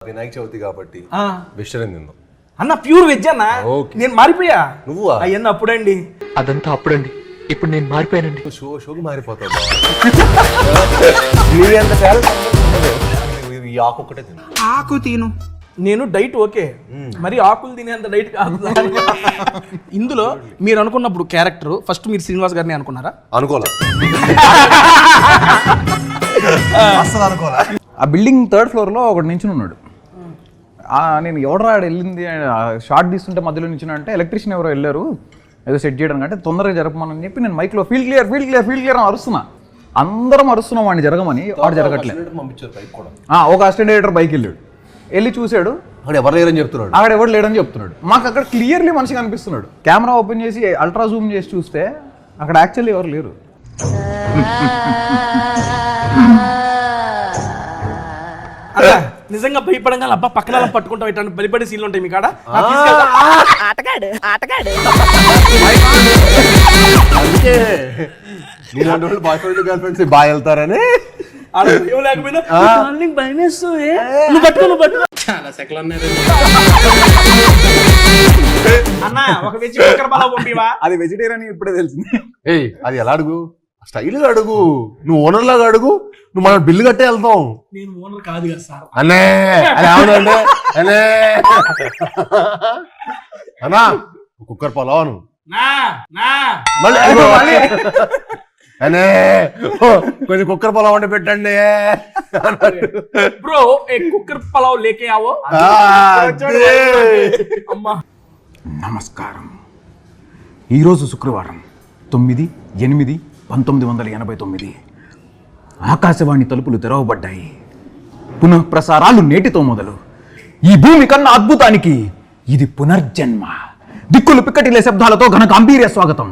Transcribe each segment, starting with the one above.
వినాయక చవితి కాబట్టి వెజిటేరియన్ తిందాం అన్న. ప్యూర్ వెజ్ అన్న. నేను మారిపోయా. నువ్వు అయ్యన్న అప్పుడండి. అదంతా అప్పుడండి. ఇప్పుడు నేను మారిపోయానండి. షోకి మారిపోతావు. ఈ ఆకు ఒక్కటే తిను. ఆకు తిను. నేను డైట్ ఓకే, మరి ఆకులు తినేంత డైట్ కాదు. ఇందులో మీరు అనుకున్నప్పుడు క్యారెక్టర్ ఫస్ట్ మీరు శ్రీనివాస్ గారిని అనుకున్నారా? అనుకోలే. ఆ బిల్డింగ్ 3rd ఫ్లోర్లో ఒకటి నించుని ఉన్నాడు. నేను ఎవడరా వెళ్ళింది షార్ట్ తీస్తుంటే మధ్యలో నించున్నా అంటే ఎలక్ట్రీషియన్ ఎవరో వెళ్ళారు ఏదో సెట్ చేయడానికి, అంటే తొందరగా జరపమని చెప్పి నేను మైక్లో ఫీల్డ్ క్లియర్ అని అరుస్తున్నా. అందరం అరుస్తున్నాం వాడిని జరగమని, వాడు జరగట్లేదు. ఒక అసిస్టెంట్ డైరెక్టర్ బైక్ వెళ్ళి చూశాడు, అక్కడ ఎవరు లేరని చెప్తున్నాడు. అక్కడ ఎవరు లేడని చెప్తున్నాడు. మాకు అక్కడ క్లియర్లీ మనిషి కనిపిస్తున్నాడు. కెమెరా ఓపెన్ చేసి అల్ట్రా జూమ్ చేసి చూస్తే అక్కడ యాక్చువల్లీ ఎవరు లేరు. నిజంగా భయపడంగా అబ్బా పక్కన పట్టుకుంటాం ఇట్లాంటి బలిపడే సీన్లు ఉంటాయి మీ కాడ. అందుకే నీలాంటి వాళ్ళు బాయ్ ఫ్రెండ్ గర్ల్ ఫ్రెండ్స్ బాగా వెళ్తారని అది వెజిటేరియన్ ఇప్పుడే తెలిసింది. అది ఎలా అడుగు, స్టైల్గా అడుగు, నువ్వు ఓనర్ లాగా అడుగు, నువ్వు మన బిల్లు కట్టే వెళ్తాం. నేను ఓనర్ కాదు కదా సార్. అనే అది అవునండి అనే అన్నా కుక్కర్ పొలవను మళ్ళీ అనే కొంచెం కుక్కర్ పొలవ్ వండి పెట్టండి బ్రో. కుక్కర్ పొలవ్ లేకే ఆవో. అమ్మా నమస్కారం. ఈరోజు శుక్రవారం 9/8/1989 ఆకాశవాణి తలుపులు తెరవబడ్డాయి. పునః ప్రసారాలు నేటితో మొదలు. ఈ భూమి కన్నా అద్భుతానికి ఇది పునర్జన్మ. దిక్కులు పిక్కటిలే శబ్దాలతో ఘన గాంభీర్య స్వాగతం.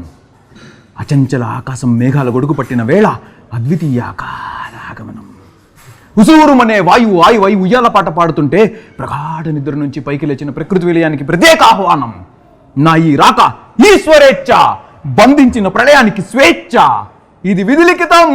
అచంచల ఆకాశం మేఘాల గొడుగు పట్టిన వేళ అద్వితీయ ఆగమనం. ఉసూరుమనే వాయువు ఆయువై ఉయ్యాల పాట పాడుతుంటే ప్రగాఢ నిద్ర నుంచి పైకి లేచిన ప్రకృతి విలయానికి ప్రత్యేక ఆహ్వానం. నా ఈ రాక ఈశ్వరేచ్ఛ, బంధించిన ప్రళయానికి స్వేచ్ఛ. ఇది విధిలిఖితం.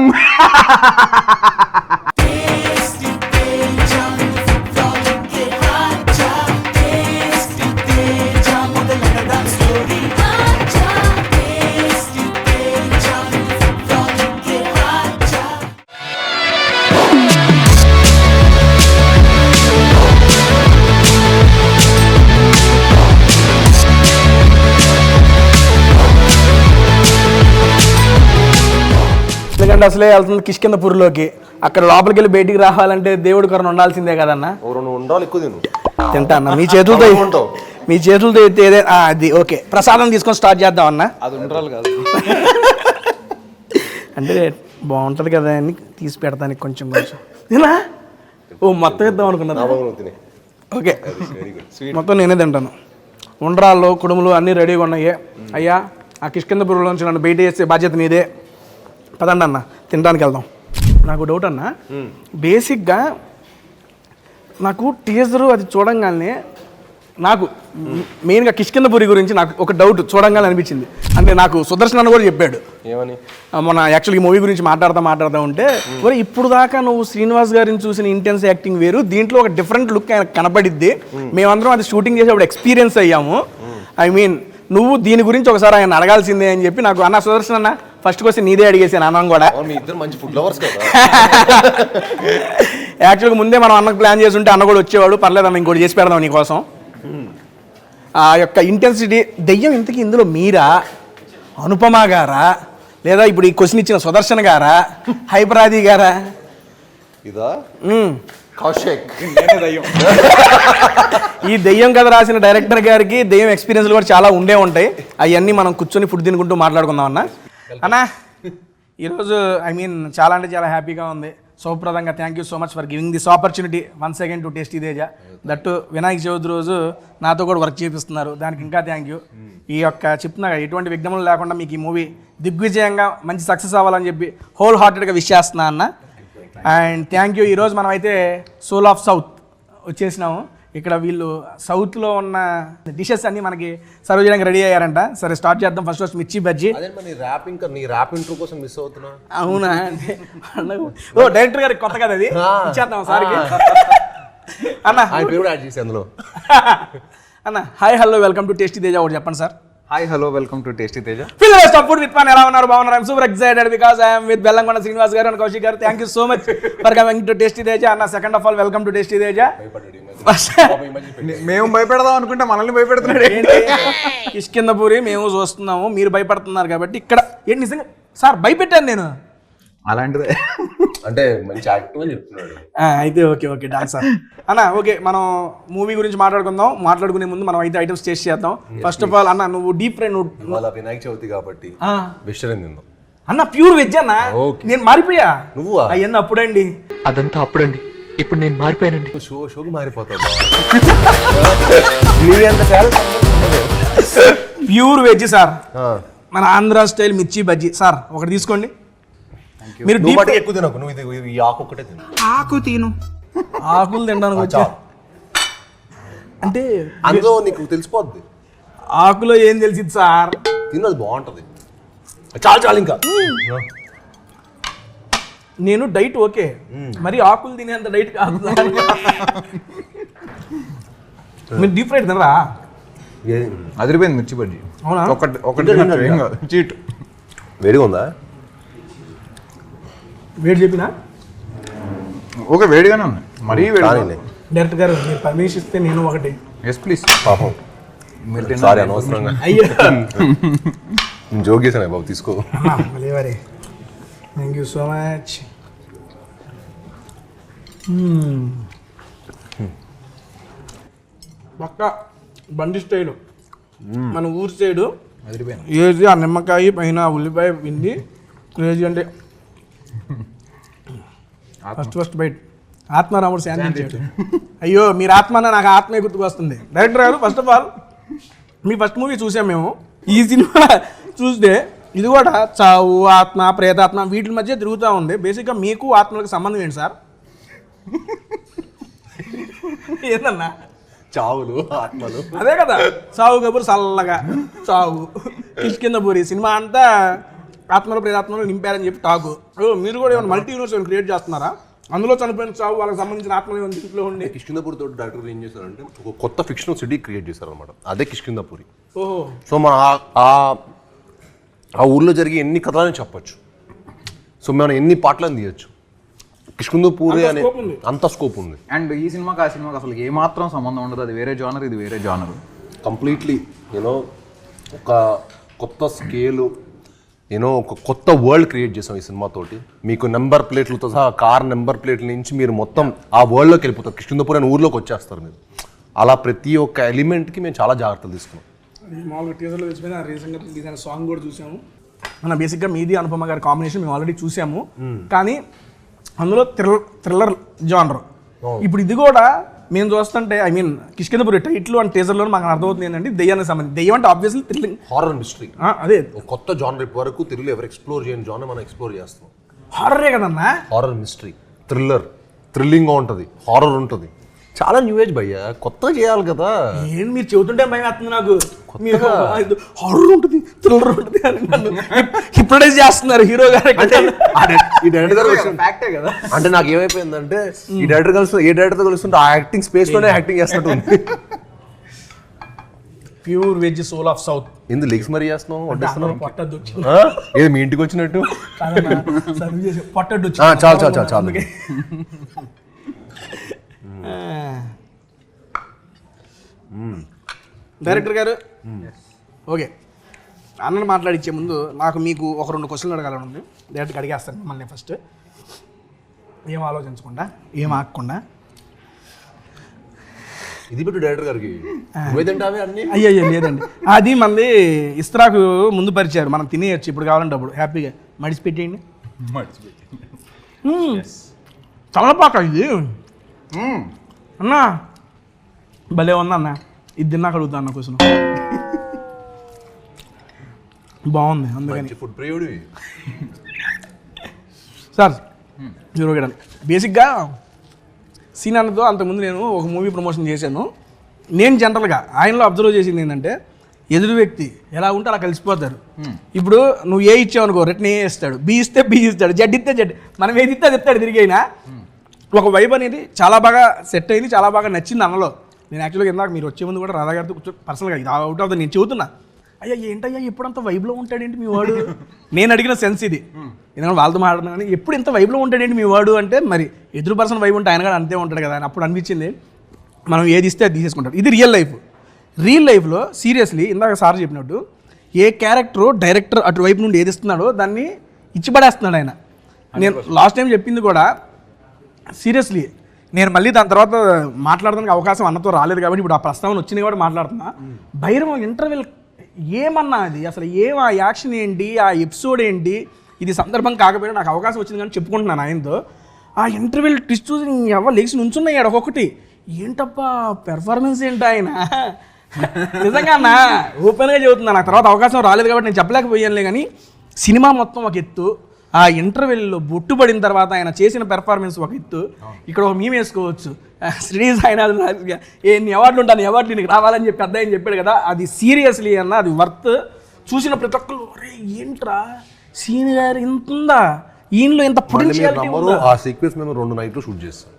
ఎందుకంటే అసలే వెళ్తుంది కిష్కిందపూర్లోకి. అక్కడ లోపలికి వెళ్ళి బయటికి రావాలంటే దేవుడి కరుణ ఉండాల్సిందే కదన్నా. ఉండాలి, ఎక్కువ తింటా అన్న. మీ చేతులతో ఎత్తే అది ఓకే. ప్రసాదం తీసుకొని స్టార్ట్ చేద్దాం అన్న. అది ఉండాలి కాదు అంటే బాగుంటుంది కదా అని తీసి పెడతానికి కొంచెం ఇలా మొత్తం ఇద్దాం అనుకున్నా. ఓకే మొత్తం నేనే తింటాను. ఉండ్రాళ్ళు కుడుములు అన్నీ రెడీగా ఉన్నాయి. అయ్యా ఆ కిష్కిందపూర్లో నుంచి నన్ను బయట చేసే బాధ్యత నీదే. పదండి అన్న తినడానికి వెళ్దాం. నాకు డౌట్ అన్న, బేసిక్గా నాకు టీజరు అది చూడంగానే నాకు మెయిన్గా కిష్కిందపూరి గురించి నాకు ఒక డౌట్ చూడంగానే అనిపించింది. అంటే నాకు సుదర్శన్ అన్న కూడా చెప్పాడు ఏమని, మన యాక్చువల్గా మూవీ గురించి మాట్లాడుతూ ఉంటే, మరి ఇప్పుడు దాకా నువ్వు శ్రీనివాస్ గారిని చూసిన ఇంటెన్స్ యాక్టింగ్ వేరు, దీంట్లో ఒక డిఫరెంట్ లుక్ ఆయన కనపడిద్ది. మేమందరం అది షూటింగ్ చేసేప్పుడు ఎక్స్పీరియన్స్ అయ్యాము. ఐ మీన్ నువ్వు దీని గురించి ఒకసారి ఆయన అడగాల్సిందే అని చెప్పి నాకు అన్న సుదర్శన్ అన్న ఫస్ట్ క్వశ్చన్ నీదే అడిగేసాను. అన్నం కూడా మంచి ఫుడ్ లవర్స్ కదా. యాక్చువల్గా ముందే మనం అన్నకు ప్లాన్ చేసి ఉంటే అన్న కూడా వచ్చేవాడు. పర్లేదు అన్న ఇంకోటి చేసి పెడదాం నీకోసం. ఆ యొక్క ఇంటెన్సిటీ దెయ్యం ఇంతకీ ఇందులో మీరా, అనుపమ గారా, లేదా ఇప్పుడు ఈ క్వశ్చన్ ఇచ్చిన సుదర్శన్ గారా, హైపరాది గారా? ఇదా కౌశిక్. ఈ దెయ్యం కథ రాసిన డైరెక్టర్ గారికి దెయ్యం ఎక్స్పీరియన్స్లు కూడా చాలా ఉండే ఉంటాయి. అవన్నీ మనం కూర్చొని ఫుడ్ తినుకుంటూ మాట్లాడుకుందాం అన్న. అన్నా ఈరోజు ఐ మీన్ చాలా అంటే చాలా హ్యాపీగా ఉంది. సౌప్రదంగా thank you so much for giving this opportunity once again to Tasty Teja. దట్టు వినాయక చవితి రోజు నాతో కూడా వర్క్ చేపిస్తున్నారు, దానికి ఇంకా థ్యాంక్ యూ. ఈ యొక్క చెప్తున్నా ఎటువంటి విఘ్నములు లేకుండా మీకు ఈ మూవీ దిగ్విజయంగా మంచి సక్సెస్ అవ్వాలని చెప్పి హోల్ హార్టెడ్గా విష్ చేస్తున్నా అన్న. And thank you. ఈరోజు మనం అయితే సోల్ ఆఫ్ సౌత్ వచ్చేసినాము. ఇక్కడ వీళ్ళు సౌత్లో ఉన్న డిషెస్ అన్నీ మనకి సర్వ్ చేయడానికి రెడీ అయ్యారంట. సరే స్టార్ట్ చేద్దాం. ఫస్ట్ మిర్చి బజ్జీ. నీ ర్యాప్ ఇంట్రో కోసం మిస్ అవుతున్నా. అవునా? ఓ డైరెక్టర్ గారికి కొత్త కదా అది, ఇచ్చేద్దాం సార్కి. అన్న ఆయన పేరు కూడా యాడ్ చేసి అందులో. అన్న hi hello welcome to Tasty Teja ఒకటి చెప్పండి sir. Hi hello welcome to Tasty Teja. Fill of food with pan ఎలా ఉన్నారు? బాగున్నారు. I'm super excited because I'm with Bellamkonda Srinivas garu and Kaushik garu. Thank you so much for coming to Tasty Teja. అన్న second of all welcome to Tasty Teja. మేము భయపెడదాం అనుకుంటే మనల్ని భయపెడుతున్నాడు. ఏంటి కిష్కిందపూరి మేము చూస్తున్నాము, మీరు భయపడుతున్నారు కాబట్టి ఇక్కడ ఏంటి నిజంగా సార్ భయపెట్టాను నేను. అలాంటిదే అంటే మంచి యాక్టివ్ అని చెప్తున్నాడు. అయితే ఓకే ఓకే డాన్స్ సార్. అన్న ఓకే మనం మూవీ గురించి మాట్లాడుకుందాం. మాట్లాడుకునే ముందు మనం అయితే ఐటమ్స్ టేస్ట్ చేద్దాం. ఫస్ట్ ఆఫ్ ఆల్ అన్న నువ్వు డీప్ ఫ్రై ఇవాళ వినాయక చవితి కాబట్టి వెజిటేరియన్ తిందాం అన్న. ప్యూర్ వెజ్ అన్న. నేను మారిపోయా. నువ్వా? అయ్యన్న అప్పుడండి. అదంతా అప్పుడండి, ఇప్పుడు నేను మారిపోయానండి. షోకి మారిపోతావు. ప్యూర్ వెజ్ సార్, మన ఆంధ్ర స్టైల్ మిర్చి బజ్జీ సార్. ఒకటి తీసుకోండి. మీరు నువ్వు బట్టి ఎక్కువ తినకు, నువ్వు ఇది ఈ ఆకు ఒక్కటే తిను. ఆకు తిను. ఆకులు తినడానికి వచ్చా అంటే అందులో నీకు తెలిసిపోద్ది ఆకులో ఏం తెలిసింది సార్. తిన్నది బాగుంటది. చాలు చాలు ఇంకా. నేను డైట్ ఓకే, మరి ఆకులు తినేంత డైట్ కాదు. మీరు డీప్ ఫ్రైడ్ తినరా? అదిరిపోయింది మిర్చి బజ్జీ. అవునా? ఒకటి చీట్. వేడిగా ఉందా? వేడి చెప్పినా ఓకే వేడిగానే ఉంది, మరీ వేడి. డైరెక్టర్ గారు మీరు పర్మిషన్ ఇస్తే నేను ఒకటి. Yes please. పాపం సారీ అనవసరంగా అయ్యో జోక్ చేశాను బాబు, తీసుకో. లేవరే. Thank you so much. పక్క బండి స్టైలు, మన ఊరి సైడు ఏది ఆ నిమ్మకాయ పైన ఉల్లిపాయ పిండి క్రేజీ. అంటే ఫస్ట్ బయట ఆత్మారాముడు శాంతించాడు. అయ్యో మీరు ఆత్మ నాకు ఆత్మే గుర్తుకు వస్తుంది. డైరెక్టర్ గారు first of all me first movie చూసాం మేము. ఈ సినిమా చూస్తే ఇది కూడా చావు, ఆత్మ, ప్రేతాత్మ వీటి మధ్య తిరుగుతూ ఉంది. బేసిక్గా మీకు ఆత్మలకు సంబంధం ఏంటి సార్? ఏందన్నా చావులు ఆత్మలు అదే కదా. చావు కబురు చల్లగా చావు. కిష్కిందపూరి సినిమా అంతా ఆత్మలు ప్రేతాత్మలు నింపారని చెప్పి టాకు. మీరు కూడా ఏమైనా మల్టీ యూనివర్స్ క్రియేట్ చేస్తున్నారా? అందులో చనిపోయిన చావు వాళ్ళకి సంబంధించిన ఆత్మలు ఏమైనా ఇంట్లో ఉండి. కిష్కిందపూరి తోటి డైరెక్టర్ ఏం చేశారంటే ఒక కొత్త ఫిక్షనల్ సిటీ క్రియేట్ చేశారనమాట. అదే కిష్కిందపూరి. ఓహో. సో మన ఆ ఊర్లో జరిగే ఎన్ని కథలని చెప్పచ్చు. సో మనం ఎన్ని పాటలను తీయచ్చు. కిష్కిందపూరి అనే అంత స్కోప్ ఉంది. అండ్ ఈ సినిమాకి ఆ సినిమాకి అసలు ఏమాత్రం సంబంధం ఉండదు. అది వేరే జానర్, ఇది వేరే జానర్. కంప్లీట్లీ యూనో ఒక కొత్త స్కేలు, యూనో ఒక కొత్త వరల్డ్ క్రియేట్ చేసాం ఈ సినిమాతోటి. మీకు నెంబర్ ప్లేట్లతో సహా కార్ నెంబర్ ప్లేట్ల నుంచి మీరు మొత్తం ఆ వరల్డ్లోకి వెళ్ళిపోతారు. కిష్కిందపూరి అనే ఊర్లోకి వచ్చేస్తారు మీరు. అలా ప్రతి ఒక్క ఎలిమెంట్కి మేము చాలా జాగ్రత్తలు తీసుకున్నాం. మామూలుగా టీజర్లో తెలిసిపోయిన రీసెంట్గా రిలీజ్ అయిన సాంగ్ కూడా చూసాము. మన బేసిక్గా మీది అనుపమ గారి కాంబినేషన్ మేము ఆల్రెడీ చూసాము. కానీ అందులో థ్రిల్లర్ జానర్. ఇప్పుడు ఇది కూడా మేము చూస్తుంటే I mean Kishkindhapuri title and టీజర్లో మాకు అర్థమవుతుంది ఏంటంటే దెయ్యానికి సంబంధించి. దెయ్యం అంటే ఆబ్వియస్లీ థ్రిల్లింగ్, హారర్ మిస్టరీ. అదే కొత్త జానర్ వరకు తెలుగులో ఎవరు ఎక్స్ప్లోర్ చేయని జానర్ మనం ఎక్స్ప్లోర్ చేస్తాం. హారరే కదన్నా. హారర్ మిస్టరీ, థ్రిల్లర్, థ్రిల్లింగ్గా ఉంటుంది, హారర్ ఉంటుంది. చాలా న్యూ ఏజ్ భయ్యా, కొత్తగా చేయాలి కదా. ఏం మీరు చెబుతుంటే భయం వేస్తుంది నాకు. మీరు హారర్ ఉంటుంది, థ్రిల్లర్ ఉంటుంది అని నన్ను హిప్నటైజ్ చేస్తున్నారు హీరో గారు. ఈ డైరెక్టర్ గారు ఫ్యాక్టే కదా. అంటే నాకు ఏమైపోయిందంటే ఈ డైరెక్టర్ కలిసి ఏ డైరెక్టర్ కలుస్తుంటే ఆ యాక్టింగ్ స్పేస్ లోనే యాక్టింగ్ చేస్తున్నట్టు ఉంది. Pure veg soul of south. ఎందుకు లెగ్స్ మరీ చేస్తున్నావు, వడ్డిస్తున్నావు? పొట్టద్దు వచ్చింది. ఏది మీ ఇంటికి వచ్చినట్టు? పొట్టద్దు చాలు చాలు చాలు చాలు. డైరెక్టర్ గారు ఓకే, అన్నను మాట్లాడించే ముందు నాకు మీకు ఒక 2 క్వశ్చన్లు అడగాలని ఉంది. డైరెక్ట్గా అడిగేస్తాను మిమ్మల్ని. ఫస్ట్ ఏం ఆలోచించకుండా, ఏం ఆగకుండా. ఇది పెట్టు డైరెక్టర్ గారికి. అయ్యో లేదండి, అది మంది ఇస్త్రాకు ముందు పరిచారు, మనం తినేయచ్చు ఇప్పుడు కావాలంటే అప్పుడు హ్యాపీగా. మడిచిపెట్టేయండి. చల్లపాక ఇది అన్నా, భలే ఉందా అన్న. ఇది తిన్నాక అడుగుతా అన్న క్వశ్చన్. బాగుంది అందుకని. Food ప్రియుడివి sir. హీరో గడ బేసిక్గా సీన్ అన్నతో అంతకుముందు నేను ఒక మూవీ ప్రమోషన్ చేశాను. నేను జనరల్గా ఆయనలో అబ్జర్వ్ చేసింది ఏంటంటే ఎదురు వ్యక్తి ఎలా ఉంటే అలా కలిసిపోతారు. ఇప్పుడు నువ్వు ఏ ఇచ్చావు అనుకో రిటర్న్ ఏ ఇస్తాడు, బి ఇస్తే బి ఇస్తాడు, జడ్ ఇస్తే జడ్. మనం ఏది ఇస్తే అది ఇస్తాడు తిరిగి. అయినా ఒక వైబ్ అనేది చాలా బాగా సెట్ అయింది, చాలా బాగా నచ్చింది అన్నలో. నేను యాక్చువల్గా ఇందాక మీరు వచ్చే ముందు కూడా రాధా గారితో కూర్చో పర్సనల్గా ఇది అవుట్ ఆఫ్ ద నేను చెబుతున్నా, అయ్యా ఏంటయ్యా ఎప్పుడంత వైబ్లో ఉంటాడేంటి మీ వాడు, నేను అడిగిన సెన్స్ ఇది. ఎందుకంటే వాళ్ళతో మాట్లాడుతున్నాను కానీ ఎప్పుడు ఇంత వైబ్లో ఉంటాడేంటి మీ వాడు అంటే, మరి ఎదురు పర్సన్ వైబ్ ఉంటే ఆయన కూడా అంతే ఉంటాడు కదా అని అప్పుడు అనిపించింది. మనం ఏది ఇస్తే అది తీసేసుకుంటాడు. ఇది రియల్ లైఫ్. రియల్ లైఫ్లో సీరియస్లీ ఇందాక సార్ చెప్పినట్టు ఏ క్యారెక్టర్ డైరెక్టర్ అటువైపు నుండి ఏది ఇస్తున్నాడో దాన్ని ఇచ్చిపడేస్తున్నాడు ఆయన. నేను లాస్ట్ టైం చెప్పింది కూడా సీరియస్లీ, నేను మళ్ళీ దాని తర్వాత మాట్లాడడానికి అవకాశం అన్నతో రాలేదు కాబట్టి ఇప్పుడు ఆ ప్రస్తావన వచ్చింది కూడా మాట్లాడుతున్నా. భైరవం ఇంటర్వెల్ ఏమన్నా అది అసలు ఆ యాక్షన్ ఏంటి, ఆ ఎపిసోడ్ ఏంటి, ఇది సందర్భం కాకపోయినా నాకు అవకాశం వచ్చింది కానీ చెప్పుకుంటున్నాను ఆయనతో. ఆ ఇంటర్వెల్ ట్విస్ట్ చూసి ఎవరు లేచి నుంచున్నాయి ఒక్కొక్కటి, ఏంటప్పా పెర్ఫార్మెన్స్ ఏంటి ఆయన, నిజంగా అన్న ఓపెన్గా చెబుతున్నా. నాకు తర్వాత అవకాశం రాలేదు కాబట్టి నేను చెప్పలేకపోయానులే కానీ సినిమా మొత్తం ఒక ఎత్తు, ఆ ఇంటర్వెల్లో బొట్టు పడిన తర్వాత ఆయన చేసిన పెర్ఫార్మెన్స్ ఒక ఎత్తు. ఇక్కడ ఒక మేము వేసుకోవచ్చు, శ్రీనివాస్ ఆయన ఎన్ని అవార్డులు ఉంటాను, అవార్డులు నీకు రావాలని చెప్పి పెద్ద ఆయన చెప్పాడు కదా, అది సీరియస్లీ అన్న అది వర్త్. చూసిన ప్రతి ఒక్కరు అరే ఏంట్రా సీన్ గారు ఇంత ఉందా, ఈయనలో ఇంత పొటెన్షియాలిటీ ఉందా. ఆ సీక్వెన్స్ మేము 2 నైట్లు షూట్ చేస్తాం.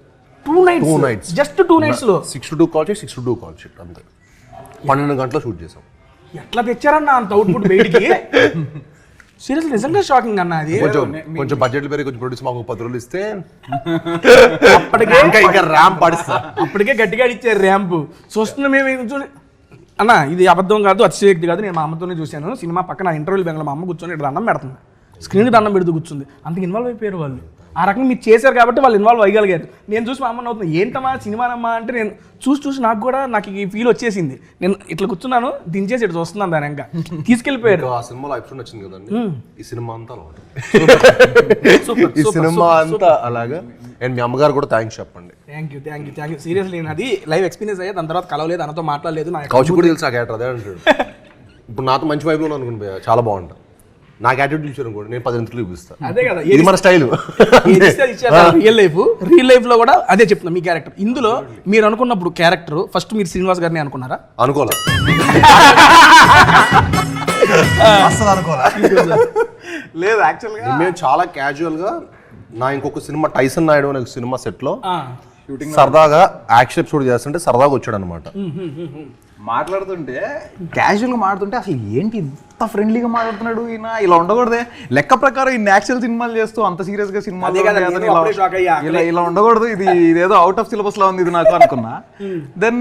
2 nights జస్ట్ 2 nights లో 6 to 2 call sheet, 6 to 2 call sheet అంతే. 12 గంటలు షూట్ చేసాం. ఎట్లా తెచ్చారన్న అంత అవుట్పుట్ బయటికి, సీరియస్లీ నిజంగా షాకింగ్ అన్న. అది కొంచెం బడ్జెట్లు పెరిగి కొంచెం ప్రొడ్యూస్ మాకు 10 రోజులు ఇస్తే అప్పటికే ఇంకా ర్యాంప్ పడిస్తా, అప్పటికే గట్టిగా ఇచ్చారు ర్యాంపు. చూస్తున్నా మేము చూసి అన్న ఇది అబద్ధం కాదు, అతిశయోక్తి కాదు, నేను మా అమ్మతోనే చూశాను. సినిమా పక్కన ఇంటర్వ్యూలు బెంగళూరు మా అమ్మ కూర్చొని ఇక్కడ దండం పెడుతుంది, స్క్రీన్కి దండం పెడుతూ కూర్చుంది. అంతకు ఇన్వాల్వ్ అయిపోయారు వాళ్ళు. ఆ రకంగా మీరు చేశారు కాబట్టి వాళ్ళు ఇన్వాల్వ్ అయ్యగలిగారు. నేను చూసి మా అమ్మ అవుతుంది ఏంటమ్మా సినిమానమ్మా అంటే, నేను చూసి నాకు ఈ ఫీల్ వచ్చేసింది. నేను ఇట్లా కూర్చున్నాను, దించేసి ఇట్లా చూస్తున్నాను, దాని ఇంకా తీసుకెళ్ళిపోయారు. ఆ సినిమాలో ఎపిసోడ్ వచ్చింది కదండి, ఈ సినిమా అంతా అలా ఉంటుంది. ఈ సినిమా అంతా అలాగా. అండ్ మీ అమ్మగారు కూడా థ్యాంక్స్ చెప్పండి. Thank you seriously. నేను అది లైవ్ ఎక్స్పీరియన్స్ అయ్యా, దాని తర్వాత కలవలేదు, అన్నతో మాట్లాడలేదు. కౌశిక్ కూడా తెలుసు ఆ క్యారెక్టర్ అదే అంటాడు. ఇప్పుడు నాతో మంచి వైపులో అనుకుని చాలా బాగుంటుంది. నాకు యాటిట్యూడ్ ఇచ్చారు కూడా నేను 10 గంటలు చూపిస్తాను. అదే కదా ఇది మన స్టైల్. రియల్ లైఫ్ లో కూడా అదే చెప్తున్నా. మీ క్యారెక్టర్ ఇందులో మీరు అనుకున్నప్పుడు క్యారెక్టర్ ఫస్ట్ మీరు శ్రీనివాస్ గారిని అనుకున్నారా? అనుకోలే, అసలు అనుకోలే. లేదు యాక్చువల్గా మేము చాలా క్యాజువల్ గా నా ఇంకొక సినిమా టైసన్ నాయుడు అనే సినిమా సెట్ లో సరదాగా యాక్షన్ ఎపిసోడ్ చేస్తుంటే సరదాగా వచ్చాడు అనమాట. మాట్లాడుతుంటే క్యాజువల్గా మాట్లాడుతుంటే అసలు ఏంటి ఇంత ఫ్రెండ్లీగా మాట్లాడుతున్నాడు ఈయన, ఇలా ఉండకూడదే. లెక్క ప్రకారం ఈ యాక్చువల్ సినిమాలు చేస్తూ అంత సీరియస్గా సినిమాలు ఇలా ఉండకూడదు, ఇదేదో అవుట్ ఆఫ్ సిలబస్ లా ఉంది ఇది నాకు అనుకున్నా. దెన్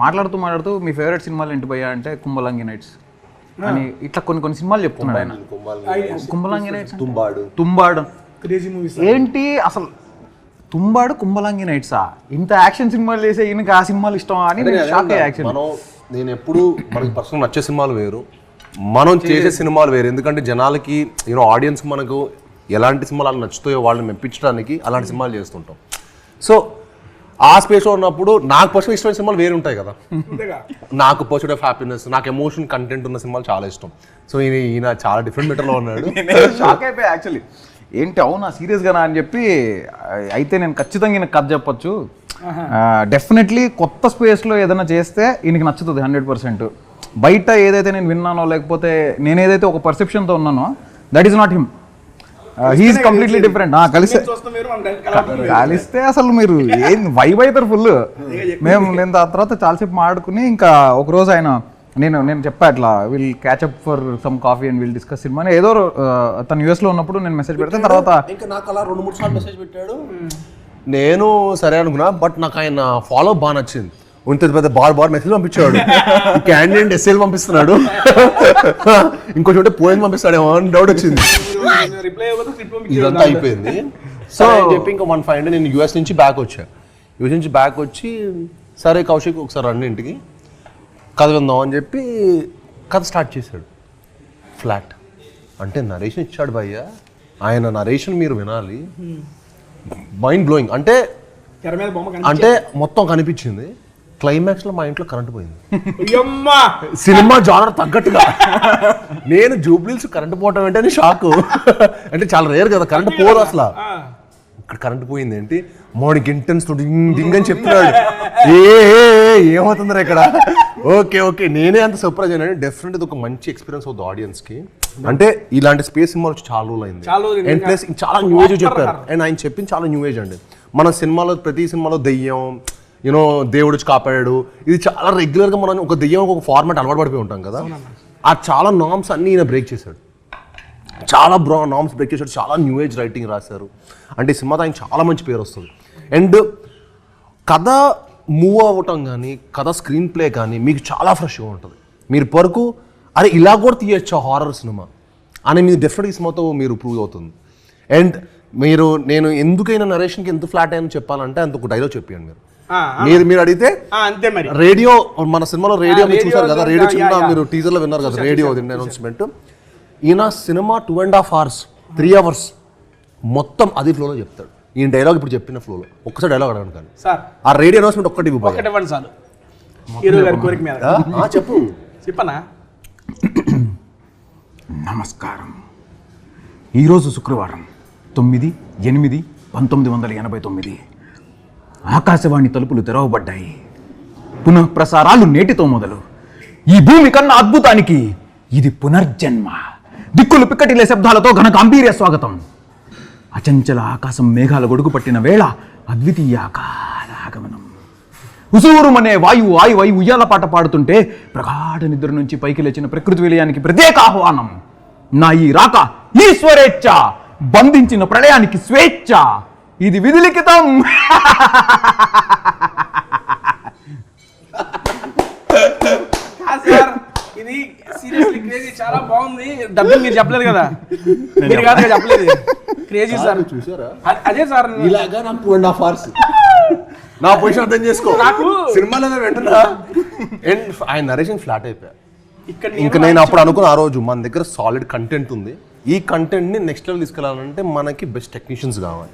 మాట్లాడుతూ మీ ఫేవరెట్ సినిమాలు ఏంటి భయ్యా అంటే కుంభలంగి నైట్స్ అని ఇట్లా కొన్ని సినిమాలు చెప్తున్నాడు ఆయన. కుంభలంగి నైట్స్, తుంబాడు ఏంటి అసలు, తుంబాడు కుంభలంగి నైట్సా, ఇంత యాక్షన్ సినిమాలు చేసే ఈయనకి ఆ సినిమాలు ఇష్టం అని షాక్ అయ్యా. నేను ఎప్పుడు మనకి పర్సనల్ నచ్చే సినిమాలు వేరు, మనం చేసే సినిమాలు వేరు. ఎందుకంటే జనాలకి ఆడియన్స్ మనకు ఎలాంటి సినిమాలు అలా నచ్చుతాయో వాళ్ళని మెప్పించడానికి అలాంటి సినిమాలు చేస్తుంటాం. సో ఆ స్పేస్లో ఉన్నప్పుడు నాకు పర్సనల్ ఇష్టమైన సినిమాలు వేరు ఉంటాయి కదా. నాకు పర్సూట్ ఆఫ్ హ్యాపీనెస్, నాకు ఎమోషన్ కంటెంట్ ఉన్న సినిమాలు చాలా ఇష్టం. సో ఈయన చాలా డిఫరెంట్ మెటర్లో ఉన్నాడు. షాక్ అయిపోయా యాక్చువల్లీ, ఏంటి అవునా సీరియస్గానా అని చెప్పి. అయితే నేను ఖచ్చితంగా ఈయనకు కథ చెప్పొచ్చు. డెఫినెట్లీ కొత్త స్పేస్లో ఏదైనా చేస్తే ఈయనకి నచ్చుతుంది 100%. బయట ఏదైతే నేను విన్నానో లేకపోతే నేను ఏదైతే ఒక పర్సెప్షన్తో ఉన్నానో that is not him, he is completely different. కలిస్తే అసలు మీరు ఏం వైబ్ అవుతారు ఫుల్. నేను ఆ తర్వాత చాలాసేపు మాట్లాడుకుని ఇంకా ఒకరోజు ఆయన నేను చెప్పా ఇట్లా will catch up for some coffee and will discuss cinema అని. ఏదో తను యూఎస్లో ఉన్నప్పుడు నేను మెసేజ్ పెడితే తర్వాత ఇంకా నాకు అలా 2-3 సార్లు మెసేజ్ పెట్టాడు. నేను సరే అనుకున్నా, బట్ నాకు ఆయన ఫాలో బాగా నచ్చింది. ఇంత పెద్ద బార్ మెసేజ్ పంపించాడు, క్యాండిడేట్ ఎస్ఏలు పంపిస్తున్నాడు, ఇంకో చోట పోయిన పంపిస్తాడేమో అని డౌట్ వచ్చింది. ఇదంతా అయిపోయింది. సో చెప్పి ఇంకా 1 5 నేను యూఎస్ నుంచి బ్యాక్ వచ్చి సరే కౌశిక్ ఒకసారి రండి ఇంటికి కథ విందాం అని చెప్పి కథ స్టార్ట్ చేశాడు. ఫ్లాట్ అంటే నరేషన్ ఇచ్చాడు భయ్య, ఆయన నరేషన్ మీరు వినాలి, మైండ్ బ్లోయింగ్. అంటే మొత్తం కనిపించింది. క్లైమాక్స్ లో మా ఇంట్లో కరెంట్ పోయింది. సినిమా జానర్ తగ్గట్టుగా నేను జూబ్లీస్ కరెంట్ పోవటం ఏంటని షాక్. అంటే చాలా రేర్ కదా కరెంట్ పోదు అసలు. ఇక్కడ కరెంట్ పోయింది ఏంటి, మార్నింగ్ ఇంటెన్స్ డింగ్ అని చెప్తున్నాడు. ఏమవుతుందిరా ఇక్కడ. ఓకే నేనే అంత సర్ప్రైజ్ అయినా. డెఫినెట్ ఒక మంచి ఎక్స్పీరియన్స్ అవుతుంది ఆడియన్స్ కి. అంటే ఇలాంటి స్పేస్ సినిమాలు వచ్చి చాలా రోజులు అయింది. అండ్ ప్లస్ చాలా న్యూ ఏజ్ చెప్పారు. అండ్ ఆయన చెప్పింది చాలా న్యూ ఏజ్ అండి. మన సినిమాలో ప్రతి సినిమాలో దెయ్యం యూనో దేవుడు వచ్చి కాపాడాడు, ఇది చాలా రెగ్యులర్గా మనం ఒక దెయ్యం ఒక ఫార్మాట్ అలవాటు పడిపోయి ఉంటాం కదా. ఆ చాలా నామ్స్ అన్నీ ఈయన బ్రేక్ చేశాడు, చాలా నామ్స్ బ్రేక్ చేశాడు, చాలా న్యూ ఏజ్ రైటింగ్ రాశారు. అంటే ఈ సినిమాతో ఆయన చాలా మంచి పేరు వస్తుంది. అండ్ కథ మూవ్ అవ్వటం కానీ కథ స్క్రీన్ ప్లే కానీ మీకు చాలా ఫ్రెష్గా ఉంటుంది. మీరు పరకు అరే ఇలా కూడా తీయచ్చా హారర్ సినిమా అని మీరు డెఫినెట్గా ఈ సినిమాతో మీరు ప్రూవ్ అవుతుంది. అండ్ నేను ఎందుకైనా నరేషన్కి ఎంత ఫ్లాట్ అయ్యని చెప్పాలంటే అంత ఒక డైలాగ్ చెప్పాను మీరు అడిగితే. అంతే మరి రేడియో మన సినిమాలో రేడియో మీరు చూసారు కదా, రేడియో చిన్న మీరు టీజర్లో విన్నారు కదా, రేడియో అనౌన్స్మెంట్. ఈయన సినిమా 2.5 hours 3 hours మొత్తం అది ఫ్లోలో చెప్తాడు. ఈయన డైలాగ్ ఇప్పుడు చెప్పిన ఫ్లోలో ఒక్కసారి డైలాగ్ అడగండి కానీ సార్ ఆ రేడియో అనౌన్స్మెంట్ ఒక్కటి ఇవ్వండి చాలు. హీరో గారి కోరిక మీద చెప్పనా. నమస్కారం. ఈరోజు శుక్రవారం 9/8/1989 ఆకాశవాణి తలుపులు తెరవబడ్డాయి. పునఃప్రసారాలు నేటితో మొదలు. ఈ భూమి కన్నా అద్భుతానికి ఇది పునర్జన్మ. దిక్కులు పిక్కటిలే శబ్దాలతో ఘన గాంభీర్య స్వాగతం. అచంచల ఆకాశం మేఘాల గొడుగు పట్టిన వేళ అద్వితీయ ఆకారాగమనం. ఉసూరుమనే వాయువు ఆయువై ఉయ్యాల పాట పాడుతుంటే ప్రగాఢ నిద్ర నుంచి పైకి లేచిన ప్రకృతి విలయానికి ప్రత్యేక ఆహ్వానం. నా ఈ రాక ఈశ్వరేచ్ఛ, బంధించిన ప్రళయానికి స్వేచ్ఛ, ఇది విధిలిఖితం. ఇది సీరియస్లీ క్రేజీ, చాలా బాగుంది. డబ్బింగ్ మీరు చెప్పలేదు కదా, మీరు కాదు చెప్పలేదు. క్రేజీ సార్, చూసారా? అదే సార్ ఇలాగా నాకు 2.5 hours నా పొజిషన్ అర్థం చేసుకో. నాకు సినిమాలో వెంటనే ఆయన నరేషన్ ఫ్లాట్ అయిపోయా. ఇంకా నేను అప్పుడు అనుకున్న ఆ రోజు మన దగ్గర సాలిడ్ కంటెంట్ ఉంది, ఈ కంటెంట్ని నెక్స్ట్ లెవెల్ తీసుకెళ్ళాలంటే మనకి బెస్ట్ టెక్నీషియన్స్ కావాలి.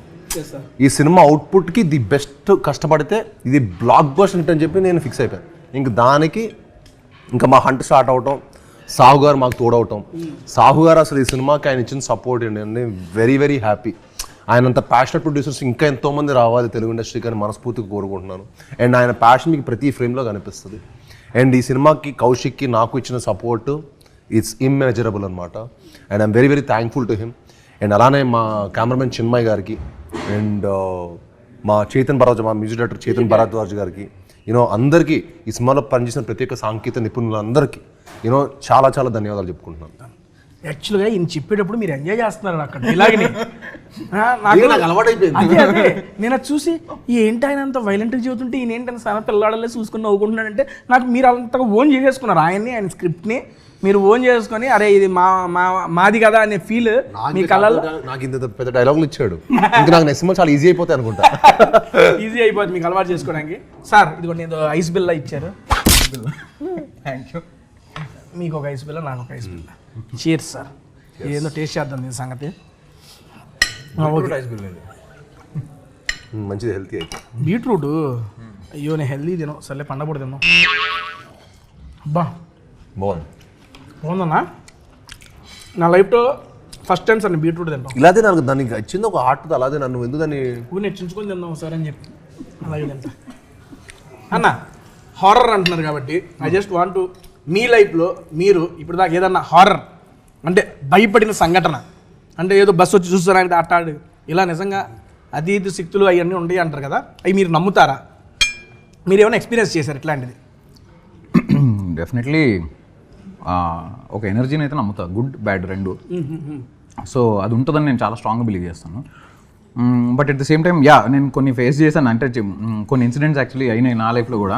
ఈ సినిమా అవుట్పుట్కి ది బెస్ట్ కష్టపడితే ఇది బ్లాక్ బస్టర్ హిట్ అని చెప్పి నేను ఫిక్స్ అయిపోయాను. ఇంక దానికి ఇంకా మా హంట్ స్టార్ట్ అవటం, సాహు గారు మాకు తోడవటం. సాహు గారు అసలు ఈ సినిమాకి ఆయన ఇచ్చిన సపోర్ట్ ఏంటంటే వెరీ వెరీ హ్యాపీ. ఆయన అంత ప్యాషనెట్ ప్రొడ్యూసర్స్ ఇంకా ఎంతోమంది రావాలి తెలుగు ఇండస్ట్రీకి అని మనస్ఫూర్తిగా కోరుకుంటున్నాను. అండ్ ఆయన ప్యాషన్ మీకు ప్రతి ఫ్రేమ్లో కనిపిస్తుంది. అండ్ ఈ సినిమాకి కౌశిక్కి నాకు ఇచ్చిన సపోర్ట్ ఇట్స్ ఇమ్మెజరబుల్ అనమాట. And I'm very very thankful to him. And అలానే మా కెమెరామెన్ చిన్మయ్ గారికి అండ్ మా మా మ్యూజిక్ డైరెక్టర్ చేతన్ భరద్వాజ్ గారికి, అందరికీ ఈ సినిమాలో పనిచేసిన ప్రత్యేక సాంకేతిక నిపుణులందరికీ చాలా చాలా ధన్యవాదాలు చెప్పుకుంటున్నాను. యాక్చువల్గా ఈయన చెప్పేటప్పుడు మీరు ఎంజాయ్ చేస్తున్నారు అక్కడ ఇలాగని నాకు అలవాటైపోయింది. నేను అది చూసి ఏంటి ఆయన అంత వైలెంట్గా చెబుతుంటే ఈయన ఏంటని సన పిల్లాడలే చూసుకుని నవ్వుకుంటున్నాడంటే నాకు మీరు అంతగా ఓన్ చేసేసుకున్నారు ఆయన్ని, ఆయన స్క్రిప్ట్ని మీరు ఓన్ చేసుకొని అరే ఇది మాది కదా అనే ఫీల్ మీ కళ్ళల్లో. నాకు ఇంత పెద్ద డైలాగులు ఇచ్చాడు, ఇంకా నాకు నెక్స్ట్ చాలా ఈజీ అయిపోతాయి అనుకుంటా. ఈజీ అయిపోతుంది మీకు అలవాటు చేసుకోవడానికి. సార్ ఇదిగో నేను ఐస్ బిల్లా ఇచ్చారు, థ్యాంక్ యూ. మీకు ఒక ఐస్ బిల్ల, నాకు ఒక ఐస్ బిల్ల. చీర్స్ సార్, ఏదో టేస్ట్ చేద్దాం దీని సంగతి. మంచిది, హెల్తీ అయితే. బీట్రూట్ అయ్యో నేను హెల్తీ తిను, సర్లే పండపూడి తిన్నాం. అబ్బా బాగుందన్నా, నా లైఫ్లో ఫస్ట్ టైం సార్ నేను బీట్రూట్ తింటాం. ఇలాగే నాకు దానికి వచ్చింది ఒక ఆర్ట్, అలాగే నన్ను ఎందుకు దాన్ని నెచ్చించుకొని తిందాం సార్ అని చెప్పి అలాగే తింటా. అన్న హారర్ అంటున్నారు కాబట్టి I just want to me లైఫ్లో మీరు ఇప్పుడు దాకా ఏదన్నా హారర్ అంటే భయపడిన సంఘటన అంటే ఏదో బస్సు వచ్చి చూస్తారంటే అట్టాడు ఇలా నిజంగా అతీత శక్తులు అవన్నీ ఉంటాయి అంటారు కదా, అవి మీరు నమ్ముతారా? మీరు ఏమైనా ఎక్స్పీరియన్స్ చేశారు ఇట్లాంటిది? డెఫినెట్లీ ఒక ఎనర్జీని అయితే నమ్ముతా, గుడ్ బ్యాడ్ రెండు. సో అది ఉంటుందని నేను చాలా స్ట్రాంగ్గా బిలీవ్ చేస్తాను. But at the same time నేను కొన్ని ఫేస్ చేశాను, అంటే కొన్ని ఇన్సిడెంట్స్ యాక్చువల్లీ అయినాయి నా లైఫ్లో కూడా.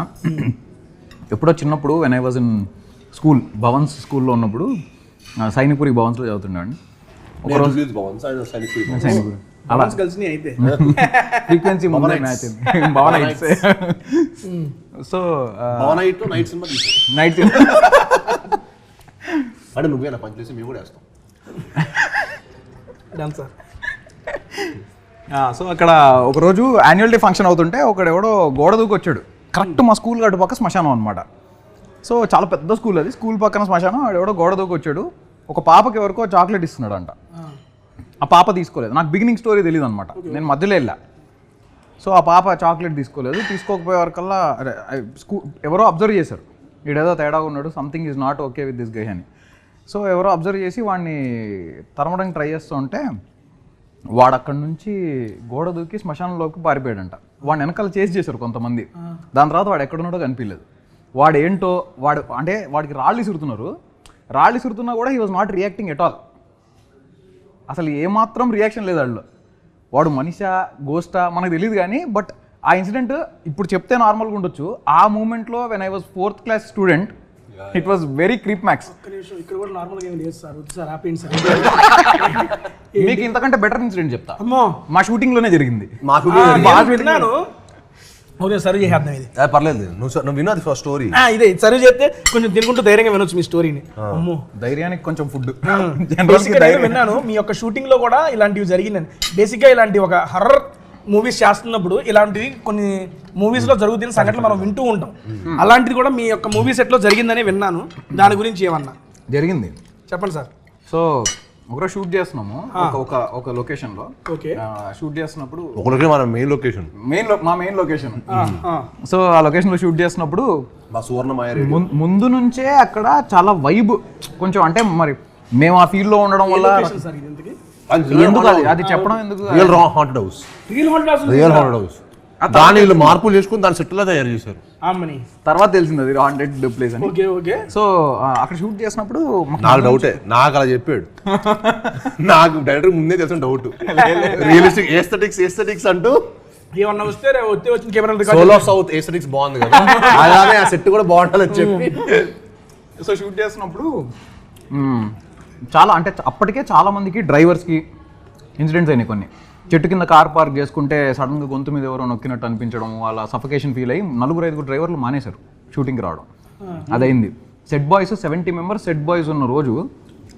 ఎప్పుడో చిన్నప్పుడు when I was in school, Bhavan's స్కూల్లో ఉన్నప్పుడు సైనిక్పురి భవన్స్లో చదువుతుండేవాడిని. ఒకరోజు సైనిక్పురి అలా కలిసి అయితే ఫ్రీక్వెన్సీ ముందే match Bhavan nights. So night అంటే నువ్వేనా పనిచేసి మేము కూడా వేస్తాం. సో అక్కడ ఒకరోజు యాన్యువల్ డే ఫంక్షన్ అవుతుంటే ఒకడెవడో గోడ దూకి వచ్చాడు. కరెక్ట్ మా స్కూల్ అటు పక్క శ్మశానం అనమాట. సో చాలా పెద్ద స్కూల్ అది, స్కూల్ పక్కన శ్మశానం. ఎవడో గోడ దూకి వచ్చాడు, ఒక పాపకి ఎవరికో చాక్లెట్ ఇస్తున్నాడు అంట. ఆ పాప తీసుకోలేదు. నాకు బిగినింగ్ స్టోరీ తెలియదు అనమాట, నేను మధ్యలో వెళ్ళా. సో ఆ పాప చాక్లెట్ తీసుకోలేదు. తీసుకోకపోయే వరకల్లా ఎవరో అబ్జర్వ్ చేశారు, వీడేదో తేడాగా ఉన్నాడు, something is not okay with this guy అని. సో ఎవరో అబ్జర్వ్ చేసి వాడిని తరమడానికి ట్రై చేస్తూ ఉంటే వాడు అక్కడి నుంచి గోడ దూకి శ్మశానంలోకి పారిపోయాడంట. వాడిని వెనకాల చేశారు కొంతమంది. దాని తర్వాత వాడు ఎక్కడున్నాడో కనిపించలేదు. వాడు ఏంటో అంటే వాడికి రాళ్ళు ఇసురుతున్నా కూడా he was not reacting at all. అసలు ఏమాత్రం రియాక్షన్ లేదు వాళ్ళు. వాడు మనిషా గోస్టా మనకు తెలియదు కానీ బట్ ఆ ఇన్సిడెంట్ ఇప్పుడు చెప్తే నార్మల్గా ఉండొచ్చు. ఆ మూమెంట్లో when I was 4th class student it was very creep max. ఇక్కడ కూడా నార్మల్గా ఏం లేదు సార్. Sir happy sir. మీకు ఇంతకంటే బెటర్ ఇన్సిడెంట్ చెప్తా. అమ్మో మా షూటింగ్లోనే జరిగింది. విన్నాను. ఓకే సర్వ్ చేద్దాం ఇది. పర్లేదు, నువ్వు విన్నది ఫస్ట్ స్టోరీ. ఇదే సర్వ్ చేస్తే కొంచెం తినుకుంటూ ధైర్యంగా వినొచ్చు మీ స్టోరీని. అమ్మో ధైర్యానికి కొంచెం ఫుడ్. విన్నాను మీ యొక్క షూటింగ్ లో కూడా ఇలాంటివి జరిగిందని. బేసిక్గా ఇలాంటి ఒక హర్రర్ మూవీస్ చేస్తున్నప్పుడు ఇలాంటివి కొన్ని మూవీస్ లో జరుగుతున్న సంఘటనలు మనం వింటూ ఉంటాం. అలాంటిది కూడా మీ యొక్క మూవీ సెట్ లో జరిగిందని విన్నాను. దాని గురించి ఏమన్నా జరిగింది చెప్పండి సార్. సో ఒకరోజు షూట్ చేస్తున్నాము ఒక లొకేషన్ లో. ఓకే షూట్ చేస్తున్నప్పుడు ఒకరికి మన మెయిన్ లొకేషన్ మా మెయిన్ లొకేషన్. సో ఆ లొకేషన్ లో షూట్ చేస్తున్నప్పుడు మా సువర్ణమాయ ముందు నుంచే అక్కడ చాలా వైబ్ కొంచెం అంటే మరి మేము ఆ ఫీల్డ్ లో ఉండడం వల్ల ఎందుకు అది చెప్పడం ఎందుకు రియల్ హాంటెడ్ హౌస్. దాని వీళ్ళు మార్పులు చేసుకుని దాని సెట్ లా తయారు చేశారు. తర్వాత తెలిసింది అది హాంటెడ్ ప్లేస్ అని. సో అక్కడ షూట్ చేసినప్పుడు నాకు డౌటే, నాకు అలా చెప్పాడు. నాకు డైరెక్టర్ ముందే తెలిసిన డౌట్. రియలిస్టిక్ ఏస్థెటిక్స్ అంటూ ఏమన్నా వస్తే వచ్చిన camera soul of south aesthetics బాగుంది కదా, అలానే ఆ సెట్ కూడా బాగుంటుందని చెప్పి. సో షూట్ చేస్తున్నప్పుడు చాలా అంటే అప్పటికే చాలా మందికి డ్రైవర్స్కి ఇన్సిడెంట్స్ అయినాయి. కొన్ని చెట్టు కింద కార్ పార్క్ చేసుకుంటే సడన్గా గొంతు మీద ఎవరో నొక్కినట్టు అనిపించడం, వాళ్ళ సఫకేషన్ ఫీల్ అయ్యి 4-5 డ్రైవర్లు మానేశారు షూటింగ్కి రావడం. అదైంది. Set boys 70 members set boys ఉన్న రోజు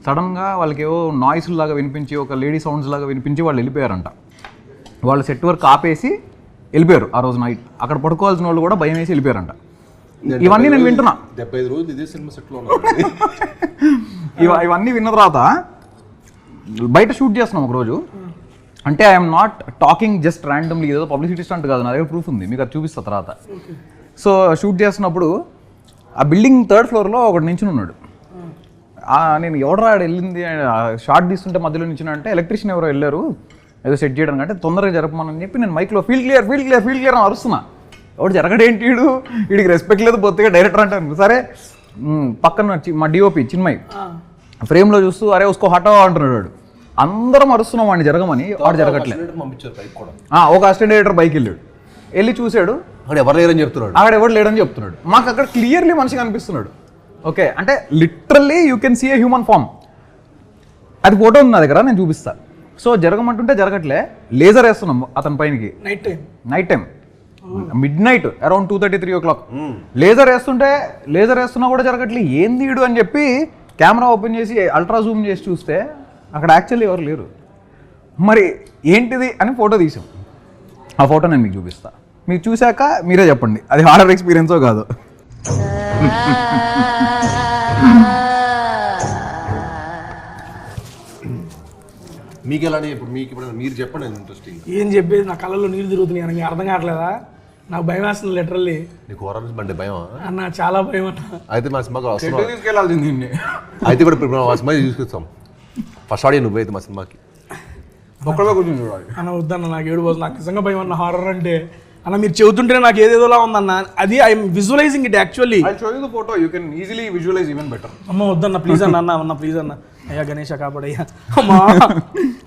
సడన్గా వాళ్ళకి ఏవో నాయిస్ లాగా వినిపించి, ఒక లేడీ సౌండ్స్ లాగా వినిపించి వాళ్ళు వెళ్ళిపోయారంట. వాళ్ళు సెట్ వర్క్ ఆపేసి వెళ్ళిపోయారు ఆ రోజు నైట్. అక్కడ పడుకోవాల్సిన వాళ్ళు కూడా భయం వేసి వెళ్ళిపోయారంట. ఇవన్నీ నేను వింటున్నా. 75 రోజులు ఇదే సినిమా సెట్లో ఇవన్నీ విన్న తర్వాత బయట షూట్ చేస్తున్నాం ఒకరోజు. అంటే I'm not talking just randomly, ఏదో పబ్లిసిటీ స్టంట్ కాదు, నా దగ్గర ప్రూఫ్ ఉంది, మీకు అది చూపిస్తా తర్వాత. సో షూట్ చేస్తున్నప్పుడు ఆ బిల్డింగ్ 3rd ఫ్లోర్లో ఒకటి నించుని ఉన్నాడు. నేను ఎవడరా వెళ్ళింది షార్ట్ తీస్తుంటే మధ్యలో నించున్నా అంటే ఎలక్ట్రీషియన్ ఎవరో వెళ్ళారు ఏదో సెట్ చేయడానికి, అంటే తొందరగా జరపమని చెప్పి నేను మైక్లో ఫీల్డ్ క్లియర్ అని అరుస్తున్నా. ఎవడు జరగడేంటి, వీడికి రెస్పెక్ట్ లేదు, బొత్తిగా డైరెక్టర్ అంటాను. సరే పక్కన మా డిఓపి చిన్మయ్ ఫ్రేమ్లో చూస్తూ అరే ఉసుకో హటో అంటున్నాడు. వాడు అందరం అరుస్తున్నాం వాడిని జరగమని, వాడు జరగట్లేదు. ఒక అసిస్టెంట్ డైరెక్టర్ బైక్ వెళ్ళి చూశాడు, అక్కడ ఎవరు లేరని చెప్తున్నాడు. అక్కడ ఎవరు లేడని చెప్తున్నాడు. మాకు అక్కడ క్లియర్లీ మనిషి కనిపిస్తున్నాడు. ఓకే అంటే literally you can see a human form. అది ఫోటో ఉంది నా దగ్గర, నేను చూపిస్తా. సో జరగమంటుంటే జరగట్లే. లేజర్ వేస్తున్నాం అతని పైనకి night time mid night around 2:30-3 o'clock. Laser వేస్తున్నా కూడా జరగట్లే. ఏంది వీడు అని చెప్పి కెమెరా ఓపెన్ చేసి అల్ట్రా జూమ్ చేసి చూస్తే అక్కడ యాక్చువల్లీ ఎవరు లేరు. మరి ఏంటిది అని ఫోటో తీసాం. ఆ ఫోటో నేను మీకు చూపిస్తా. మీకు చూశాక మీరే చెప్పండి అది హారర్ ఎక్స్పీరియన్సో కాదు. మీకు ఎలాంటి ఇప్పుడు మీరు చెప్పండి. ఇంట్రెస్టింగ్ ఏం చెప్పేది, నా కళ్ళలో నీళ్ళు తిరుగుతున్నాయి అని మీకు అర్థం కావట్లేదా? నాకు భయం వేస్తుంది లిటరల్లీ. నీకు హొరర్ అంటే భయం అన్న? చాలా భయం అన్న. అయితే మా సినిమాకి తీసుకెళ్ళాల్సింది. అయితే ఇప్పుడు మా సినిమా తీసుకొస్తాం. ఫస్ట్ ఆడియో నువ్వు అయితే మా సినిమాకి ఒక్కడే కూర్చొని చూడాలి అన్న. వద్దన్న, నాకు 7 రోజులు. నాకు నిజంగా భయం అన్న హారర్ అంటే. అన్న మీరు చెబుతుంటే నాకు ఏదేదోలా ఉందన్న. అది I'm visualising it actually. Photo you can easily visualise even better. అమ్మ వద్దన్న ప్లీజ్ అన్న ప్లీజ్ అన్న. అయ్యా గణేష కాపాడయ్యా. అమ్మా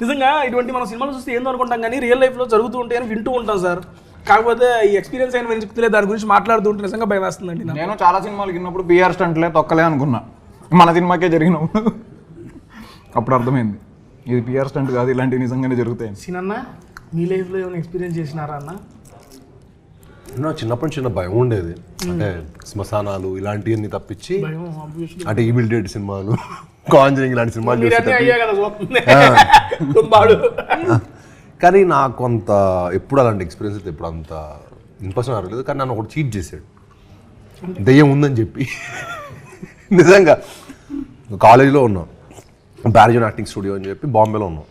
నిజంగా ఇటువంటి మనం సినిమాలు చూస్తే ఏందో అనుకుంటాం కానీ రియల్ లైఫ్లో జరుగుతూ ఉంటాయని వింటూ ఉంటాం సార్. కాకపోతే ఈ ఎక్స్పీరియన్స్ అయిన చెప్తలే, దాని గురించి మాట్లాడుతూ ఉంటే నిజంగా భయం వేస్తుందండి. నేను చాలా సినిమాలు విన్నప్పుడు పిఆర్ స్టంట్లే తొక్కలే అనుకున్నా. మన సినిమాకే జరిగినప్పుడు అప్పుడు అర్థమైంది ఇది పిఆర్ స్టంట్ కాదు, ఇలాంటివి నిజంగానే జరుగుతాయి. సినన్న మీ లైఫ్లో ఏమైనా ఎక్స్పీరియన్స్ చేసినారా అన్న? చిన్నప్పటి చిన్న భయం ఉండేది. అంటే శ్మశానాలు ఇలాంటివన్నీ తప్పించి, అంటే ఈవిల్ డెడ్ సినిమాలు, కాంజరింగ్ ఇలాంటి సినిమాలు కానీ నాకు కొంత ఎప్పుడు అలాంటి ఎక్స్పీరియన్స్ అయితే ఎప్పుడు అంత ఇంప్రెషన్ అవ్వలేదు. కానీ నన్ను ఒకటి చీట్ చేశాడు, దెయ్యం ఉందని చెప్పి. నిజంగా కాలేజీలో ఉన్నాం, బ్యారిజన్ యాక్టింగ్ స్టూడియో అని చెప్పి బాంబేలో ఉన్నాం.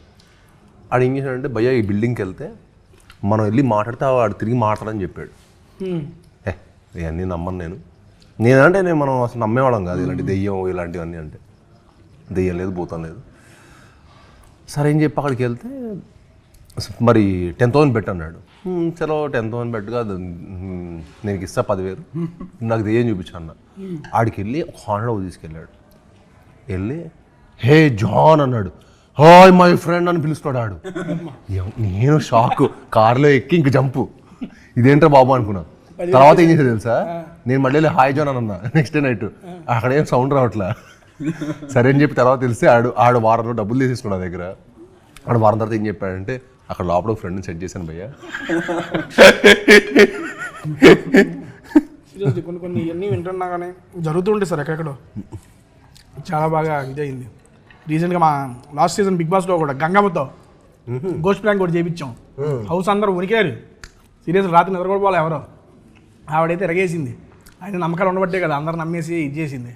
ఆడు ఏం చేశాడంటే, భయ్యా ఈ బిల్డింగ్కి వెళ్తే మనం వెళ్ళి మాట్లాడితే వాడు తిరిగి మాట్లాడని చెప్పాడు. ఇవన్నీ నమ్మను నేనంటే మనం అసలు నమ్మేవాళ్ళం కాదు ఇలాంటి దెయ్యం ఇలాంటివన్నీ. అంటే దెయ్యం లేదు, భూతం లేదు. సరే ఏం చెప్పి అక్కడికి వెళ్తే మరి 10,000 బెట్ అన్నాడు. చలో 10,000 బెట్గా నేను ఇస్తా 10,000 నాకు దెయ్యం చూపించా అన్న. ఆడికి వెళ్ళి ఒక హాండా తీసుకెళ్ళాడు. వెళ్ళి హే జాన్ అన్నాడు. హాయ్ మై ఫ్రెండ్ అని పిలుస్తాడు ఆడు. నేను షాక్, కార్లో ఎక్కి ఇంక జంపు, ఇదేంట్రా బాబు అనుకున్నా. తర్వాత ఏం చేసేది తెలుసా, నేను మళ్ళీ హాయ్ జాన్ అని అన్నా నెక్స్ట్ డే నైట్. అక్కడ ఏం సౌండ్ రావట్లా. సరే అని చెప్పి తర్వాత తెలిస్తే ఆడు వారంలో డబ్బులు తీసేసుకున్నా దగ్గర. ఆడు వారం తర్వాత ఏం చెప్పాడంటే, అక్కడ లోపల ఫ్రెండ్ని సెట్ చేశాను భయ్యా. కొన్ని ఇవన్నీ వింటున్నా కానీ జరుగుతుంటే సార్ ఎక్కడెక్కడో చాలా బాగా ఇదయింది. రీసెంట్గా మా లాస్ట్ సీజన్ బిగ్ బాస్లో కూడా గంగమ్మతో గోస్ట్ ప్రాంక్ కూడా చేయించాం. హౌస్ అందరూ ఉనికారు. సీరియస్ రాత్రి నిద్రపోవాలి ఎవరో. ఆవిడైతే ఎరగేసింది. ఆయన నమ్మకాలు ఉండబట్టే కదా అందరు నమ్మేసి ఇది చేసింది.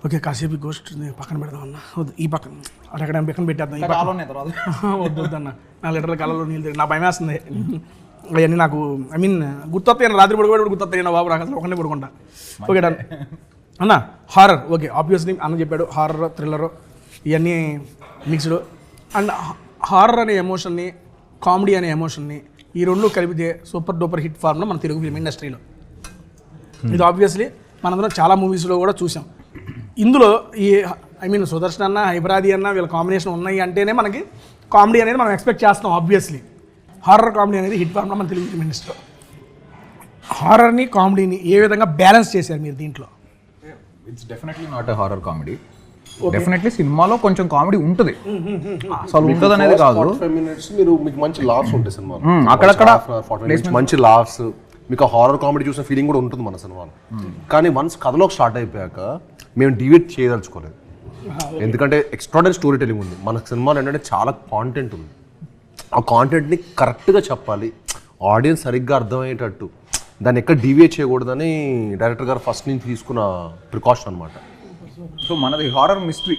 ఓకే కాసేపు గోస్ట్ పక్కన పెడదామన్నా, వద్దు ఈ పక్కన అక్కడ పక్కన పెట్టేద్దాం. ఈ పక్కన వద్దు వద్దన్న, 4 లీటర్ల కళ్ళలో నీళ్ళు నా భయం వేస్తుంది. అవన్నీ నాకు గుర్తొస్తాయి. రాత్రి పడుకోబెట్టి గుర్తొస్తాయి నా బాబు, నాకు అసలు ఒకనే పడుకుంటా. ఓకే డన్ అన్న. హారర్ ఓకే ఆబ్వియస్లీ అన్న చెప్పాడు, హారర్ థ్రిల్లర్ ఇవన్నీ మిక్స్డ్. అండ్ హారర్ అనే ఎమోషన్ని, కామెడీ అనే ఎమోషన్ని ఈ రెండు కలిపితే సూపర్ డూపర్ హిట్ ఫార్మ్లో మన తెలుగు ఫిల్మ్ ఇండస్ట్రీలో. ఇది ఆబ్వియస్లీ మనందరం చాలా మూవీస్లో కూడా చూసాం. ఇందులో ఈ సుదర్శన్ అన్న, హైపరాది అన్న వీళ్ళ కాంబినేషన్ ఉన్నాయి అంటేనే మనకి కామెడీ అనేది మనం ఎక్స్పెక్ట్ చేస్తాం. ఆబ్వియస్లీ హారర్ కామెడీ అనేది హిట్ ఫార్మ్లో మన తెలుగు ఫిల్మ్ ఇండస్ట్రీలో. హారర్ని కామెడీని ఏ విధంగా బ్యాలెన్స్ చేశారు మీరు దీంట్లో? It's definitely not a horror comedy. Definitely సినిమాలో కొంచెం కామెడీ ఉంటుంది, అసలు ఉంటుంది అనేది కాదు. 45 minutes మీకు మంచి లాఫ్స్ ఉంటాయి సినిమా, అక్కడక్కడ మంచి లాఫ్స్, మీకు హారర్ కామెడీ చూసిన ఫీలింగ్ కూడా ఉంటుంది మన సినిమాలో. కానీ వన్స్ కథలోకి స్టార్ట్ అయిపోయాక మేము డివేట్ చేయదలుచుకోలేదు. ఎందుకంటే ఎక్స్ట్రాడనరీ స్టోరీ టెలింగ్ ఉంది మన సినిమాలో. ఏంటంటే చాలా కాంటెంట్ ఉంది. ఆ కాంటెంట్ని కరెక్ట్గా చెప్పాలి, ఆడియన్స్ సరిగ్గా అర్థమయ్యేటట్టు, దాన్ని ఎక్కడ డివియేట్ చేయకూడదని డైరెక్టర్ గారు ఫస్ట్ నుంచి తీసుకున్న ప్రికాషన్ అనమాట. సో మనది హారర్ మిస్టరీ,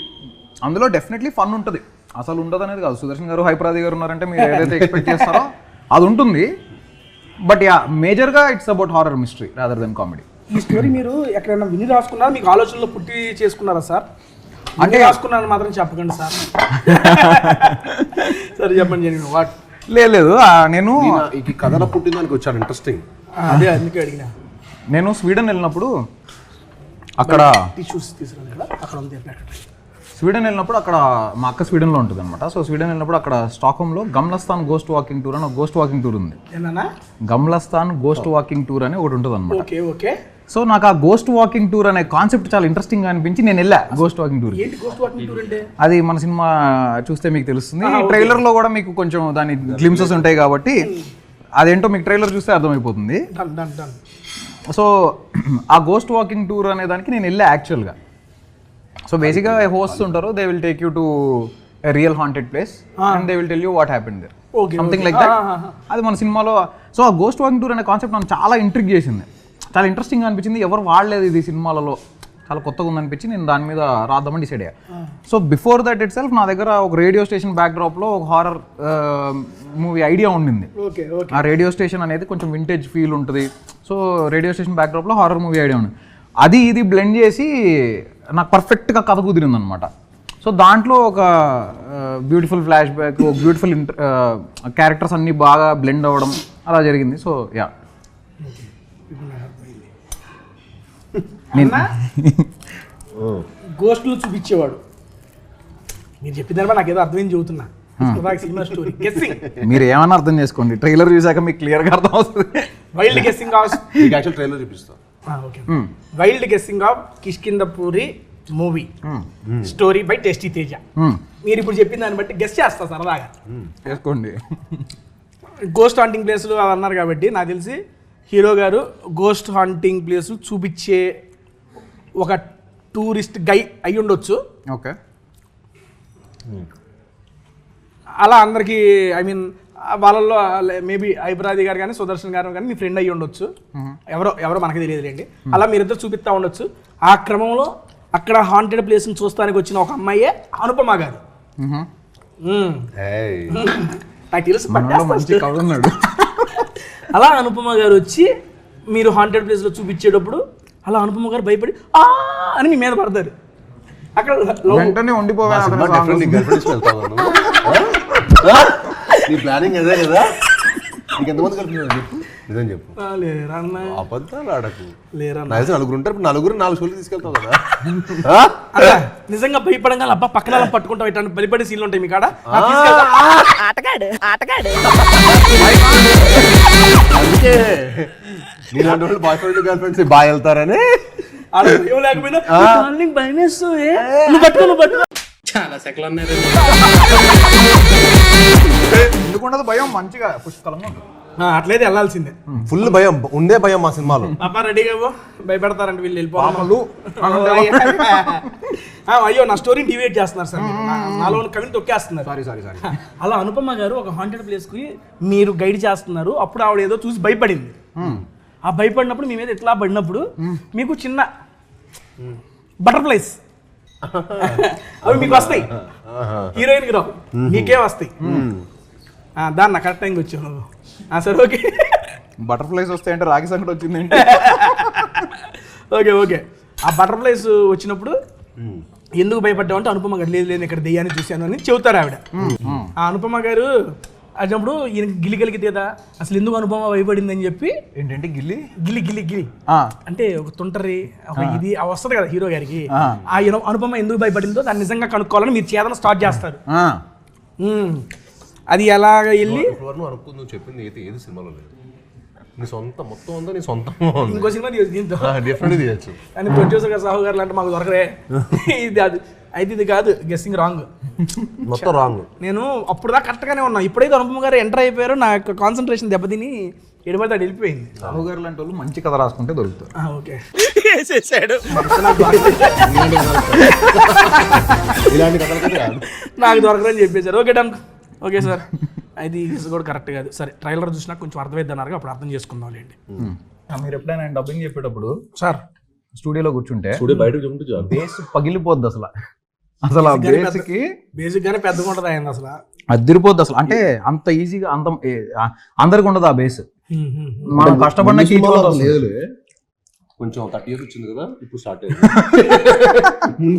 అందులో డెఫినెట్లీ ఫన్ ఉంటుంది, అసలు ఉండదు అనేది కాదు. సుదర్శన్ గారు, హైపరాది గారు ఉన్నారంటే మీరు ఏదైతే ఎక్స్పెక్ట్ చేస్తారో అది ఉంటుంది. బట్ యా మేజర్గా it's about horror mystery rather than comedy. ఈ స్టోరీ మీరు ఎక్కడైనా విని రాసుకున్నారా, మీకు ఆలోచనలో పుట్టి చేసుకున్నారా సార్? అంటే రాసుకున్నాను మాత్రం చెప్పకండి సార్. సరే చెప్పండి. వాట్ లేదు నేను ఈ కథలో పుట్టిందానికి వచ్చాను ఇంట్రెస్టింగ్. అదే అందుకే అడిగినా. నేను స్వీడన్ వెళ్ళినప్పుడు అక్కడ టిష్యూస్ తీసుకురాను కదా, అక్కడ ఉంది. స్వీడన్ వెళ్ళినప్పుడు అక్కడ మా అక్క స్వీడన్లో ఉంటుంది అనమాట. సో స్వీడన్ వెళ్ళినప్పుడు అక్కడ స్టాక్హోమ్లో గమ్లస్థాన్ గోస్ట్ వాకింగ్ టూర్ అని ఒక గోస్ట్ వాకింగ్ టూర్ ఉంది. గమ్లస్థాన్ గోస్ట్ వాకింగ్ టూర్ అని ఒకటి ఉంటుంది అనమాట. Okay okay. సో నాకు ఆ గోస్ట్ వాకింగ్ టూర్ అనే కాన్సెప్ట్ చాలా ఇంట్రెస్టింగ్ అనిపించి నేను వెళ్ళా గోస్ట్ వాకింగ్ టూర్. అది మన సినిమా చూస్తే మీకు తెలుస్తుంది. ట్రైలర్ లో కూడా మీకు కొంచెం దాని గ్లిమ్సెస్ ఉంటాయి కాబట్టి అదేంటో మీకు ట్రైలర్ చూస్తే అర్థమైపోతుంది. సో ఆ గోస్ట్ వాకింగ్ టూర్ అనే దానికి నేను వెళ్ళా యాక్చువల్గా. సో బేసిక్గా హోస్ట్ ఉంటారు, they will take you to real haunted place and they will tell you what happened there, something like that. అది మన సినిమాలో. సో ఆ గోస్ట్ వాకింగ్ టూర్ అనే కాన్సెప్ట్ నాకు చాలా ఇంట్రిగ్ చేసింది, చాలా ఇంట్రెస్టింగ్ అనిపించింది. ఎవరు వాడలేదు ఇది సినిమాలలో, చాలా కొత్తగా ఉందనిపించి నేను దాని మీద రాద్దామని డిసైడ్ అయ్యా. So before that it self నా దగ్గర ఒక రేడియో స్టేషన్ బ్యాక్డ్రాప్లో ఒక హారర్ మూవీ ఐడియా ఉండింది. ఆ రేడియో స్టేషన్ అనేది కొంచెం వింటేజ్ ఫీల్ ఉంటుంది. సో రేడియో స్టేషన్ బ్యాక్డ్రాప్లో హారర్ మూవీ ఐడియా ఉంది. అది ఇది బ్లెండ్ చేసి నాకు పర్ఫెక్ట్గా కథ కుదిరింది అనమాట. సో దాంట్లో ఒక beautiful flash back, beautiful characters అన్నీ బాగా బ్లెండ్ అవ్వడం అలా జరిగింది. సో యా గోస్ట్లు చూపించేవాడు. మీరు చెప్పిన తర్వాత నాకు ఏదో అర్థమైంది చెబుతున్నా. సినిమా స్టోరీ గెస్సింగ్ మీరు ఏమన్నా అర్థం చేసుకోండి, ట్రైలర్ చూసాక మీకు క్లియర్గా అర్థం అవుతుంది. వైల్డ్ గెస్సింగ్ ఆఫ్ ట్రైలర్ చూపిస్తా. Wild guessing of Kishkindhapuri movie story by tasty Teja. మీరు ఇప్పుడు చెప్పిన దాన్ని బట్టి గెస్ట్ చేస్తా సరదాగా చేసుకోండి. గోస్ట్ హాంటింగ్ ప్లేస్లు అవి అన్నారు కాబట్టి నాకు తెలిసి హీరో గారు గోస్ట్ హాంటింగ్ ప్లేస్ చూపించే ఒక టూరిస్ట్ గై అయి ఉండొచ్చు. ఓకే, అలా అందరికీ వాళ్ళల్లో మేబీ హైపరాది గారు కానీ సుదర్శన్ గారు కానీ మీ ఫ్రెండ్ అయ్యి ఉండొచ్చు. ఎవరో మనకి తెలియదులేండి. అలా మీరిద్దరు చూపిస్తూ ఉండొచ్చు. ఆ క్రమంలో అక్కడ హాంటెడ్ ప్లేస్ని చూస్తానికి వచ్చిన ఒక అమ్మాయే అనుపమ గారు. నాకు తెలుసు. అలా అనుపమ గారు వచ్చి మీరు హాంటెడ్ ప్లేస్లో చూపించేటప్పుడు అలా అనుపమ గారు భయపడి ఆ అని మీ మీద పడతారు. అక్కడ వెంటనే ఉండిపోవాలి. నీ ప్లానింగ్ అదే కదా? నీకు ఎంతమంది కలిపినారు చెప్పు, నిజం చెప్పు. లేరన్న అబద్ధాలు ఆడకు. లేరన్న నాకు తెలిసి నలుగురు ఉంటారు, ఇప్పుడు నలుగురు 4 షోలు తీసుకెళ్తావు కదా. అన్న, నిజంగా భయపడంగా అబ్బా పక్కన అలా పట్టుకుంటాం ఇట్లాంటి బలిపడే సీన్లు ఉంటాయి మీ కాడ. అందుకే నీలాంటి వాళ్ళు బాయ్ ఫ్రెండ్ గర్ల్ ఫ్రెండ్స్ బాగా వెళ్తారని. ఆడ ఏం లేకపోయినా నీకు భయం వేస్తుంది. నువ్వు పట్టుకో. చాలా సెకలు అన్నారు. ఎందుకుండదు భయం, మంచిగా పుష్కలంగా ఉంటుంది. అట్లయితే వెళ్ళాల్సిందే. ఫుల్ భయం ఉండే భయం మా సినిమాలో. పాప రెడీగా భయపెడతారంటే వీళ్ళు వెళ్ళిపోవాలి. అయ్యో నా స్టోరీని డివేట్ చేస్తున్నారు సార్, నాలో కవిని తొక్కేస్తున్నారు. సారీ అలా అనుపమ గారు ఒక హాంటెడ్ ప్లేస్ కి మీరు గైడ్ చేస్తున్నారు. అప్పుడు ఆవిడ ఏదో చూసి భయపడింది. ఆ భయపడినప్పుడు మీ మీద ఎట్లా పడినప్పుడు మీకు చిన్న బటర్ఫ్లైస్ అవి మీకు వస్తాయి, హీరోయిన్ కి రావు, మీకే వస్తాయి. దాన్ని కరెక్ట్ టైంకి వచ్చావు నువ్వు. సరే ఓకే. బటర్ఫ్లైస్ వస్తాయంటే రాగి సంకట వచ్చిందంటే ఓకే. ఆ బటర్ఫ్లైస్ వచ్చినప్పుడు ఎందుకు భయపడ్డావు అంటే అనుపమ గారు లేదు ఇక్కడ దెయ్యాన్ని చూశాను అని చెబుతారు ఆవిడ. ఆ అనుపమ గారు అన్నప్పుడు ఈయన గిలి కలిగితేదా అసలు ఎందుకు అనుపమ భయపడింది అని చెప్పి. ఏంటంటే గిల్లి గిలి అంటే ఒక తుంటరి ఒక ఇది వస్తుంది కదా హీరో గారికి. ఆ అనుపమ ఎందుకు భయపడిందో దాన్ని నిజంగా కనుక్కోవాలని మీరు చేతన స్టార్ట్ చేస్తారు. అది ఎలాగ వెళ్ళి నువ్వు చెప్పింది ఏది సినిమాలో లేదు, నీ సొంత మొత్తం ఉందా, నీ సొంతం ఇంకో సినిమా దీంతో డిఫరెంట్ తీయచ్చు. కానీ ప్రొడ్యూసర్ గారు సాహు గారు అంటే మాకు దొరకరే. ఇది అది అయితే ఇది కాదు, గెస్సింగ్ రాంగ్, మొత్తం రాంగ్. నేను అప్పుడు దాకా కరెక్ట్గానే ఉన్నా. ఇప్పుడైతే అనుపమ గారు ఎంటర్ అయిపోయారో నా యొక్క కాన్సన్ట్రేషన్ దెబ్బతిని ఎడబడితే అది వెళ్ళిపోయింది. రాహు గారు లాంటి వాళ్ళు మంచి కథ రాసుకుంటే దొరుకుతారు. ఓకే ఇలాంటి కథలకైతే కాదు, నాకు దొరకదని చెప్పేశారు. Okay done. ఓకే సార్, అది కూడా కరెక్ట్ కాదు. సరే ట్రైలర్ చూసినా కొంచెం అర్థమైద్ది అన్నారు, అప్పుడు అర్థం చేసుకుందాం లేండి. మీరు ఎప్పుడైనా డబ్బింగ్ చెప్పేటప్పుడు సార్ స్టూడియోలో కూర్చుంటే బయట బేస్ పగిలిపోద్ది అసలు ఆ బేస్కి బేసిక్ గానే పెద్దగా ఉంటుంది ఆయన అసలు అదిరిపోద్ది అసలు. అంటే అంత ఈజీగా అంత అందరికి ఉండదు ఆ బేస్. మనం కష్టపడిన కొంచెం 30 years వచ్చింది కదా, ఇప్పుడు స్టార్ట్ అయింది.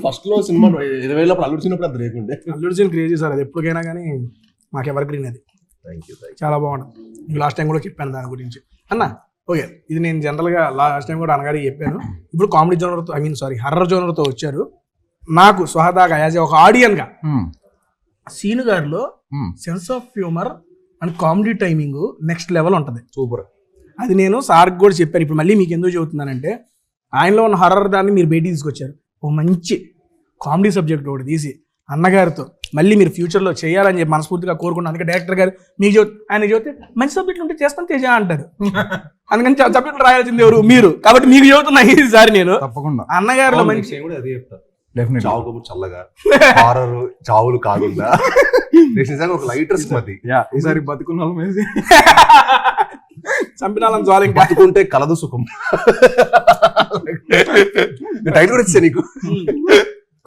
ఫస్ట్ లో సినిమా 20,000 అల్లుడు వచ్చినప్పుడు అది లేకుండే. అల్లుడు సీన్ క్రేజీ సార్, అది ఎప్పటికైనా కానీ మాకు ఎవర్ గ్రీన్ అది. Thank you. చాలా బాగుంటుంది. లాస్ట్ టైం కూడా చెప్పాను దాని గురించి అన్న. ఓకే, ఇది నేను జనరల్గా లాస్ట్ టైం కూడా అన్నగారికి చెప్పాను. ఇప్పుడు కామెడీ జోనర్తో హర్రర్ జోనర్తో వచ్చారు. నాకు స్వహదాగా యాజ్ ఒక ఆడియన్గా సీను గారిలో sense of humour and comedy timing next level ఉంటుంది. సూపర్. అది నేను సార్కి కూడా చెప్పాను. ఇప్పుడు మళ్ళీ మీకు ఎందుకు చెబుతున్నానంటే ఆయనలో ఉన్న హర్రర్ దాన్ని మీరు బయటికి తీసుకొచ్చారు. ఓ మంచి కామెడీ సబ్జెక్ట్ ఒకటి తీసి అన్నగారితో మళ్ళీ మీరు ఫ్యూచర్లో చేయాలని చెప్పి మనస్ఫూర్తిగా కోరుకున్నాను. అందుకే డైరెక్టర్ గారు మీకు ఆయన చెబితే మంచి సబ్జెక్టులు ఉంటే చేస్తాను తేజ అంటారు. అందుకని సబ్జెక్టులు రాయాల్సింది ఎవరు మీరు, కాబట్టి మీకు చెబుతున్నా ఈసారి నేను తప్పకుండా అన్నగారిలో మంచి అదే చెప్తా. డెఫినెట్లీ చావు కబుర్ చల్లగా, హారర్ చావులు కాకుండా ఒక లైటర్ స్మతి. ఈసారి బతుకున్న చంపినాలని చాలు, ఇంకా బతుకుంటే కలదు సుఖం. టైటిల్ కూడా ఇచ్చా నీకు.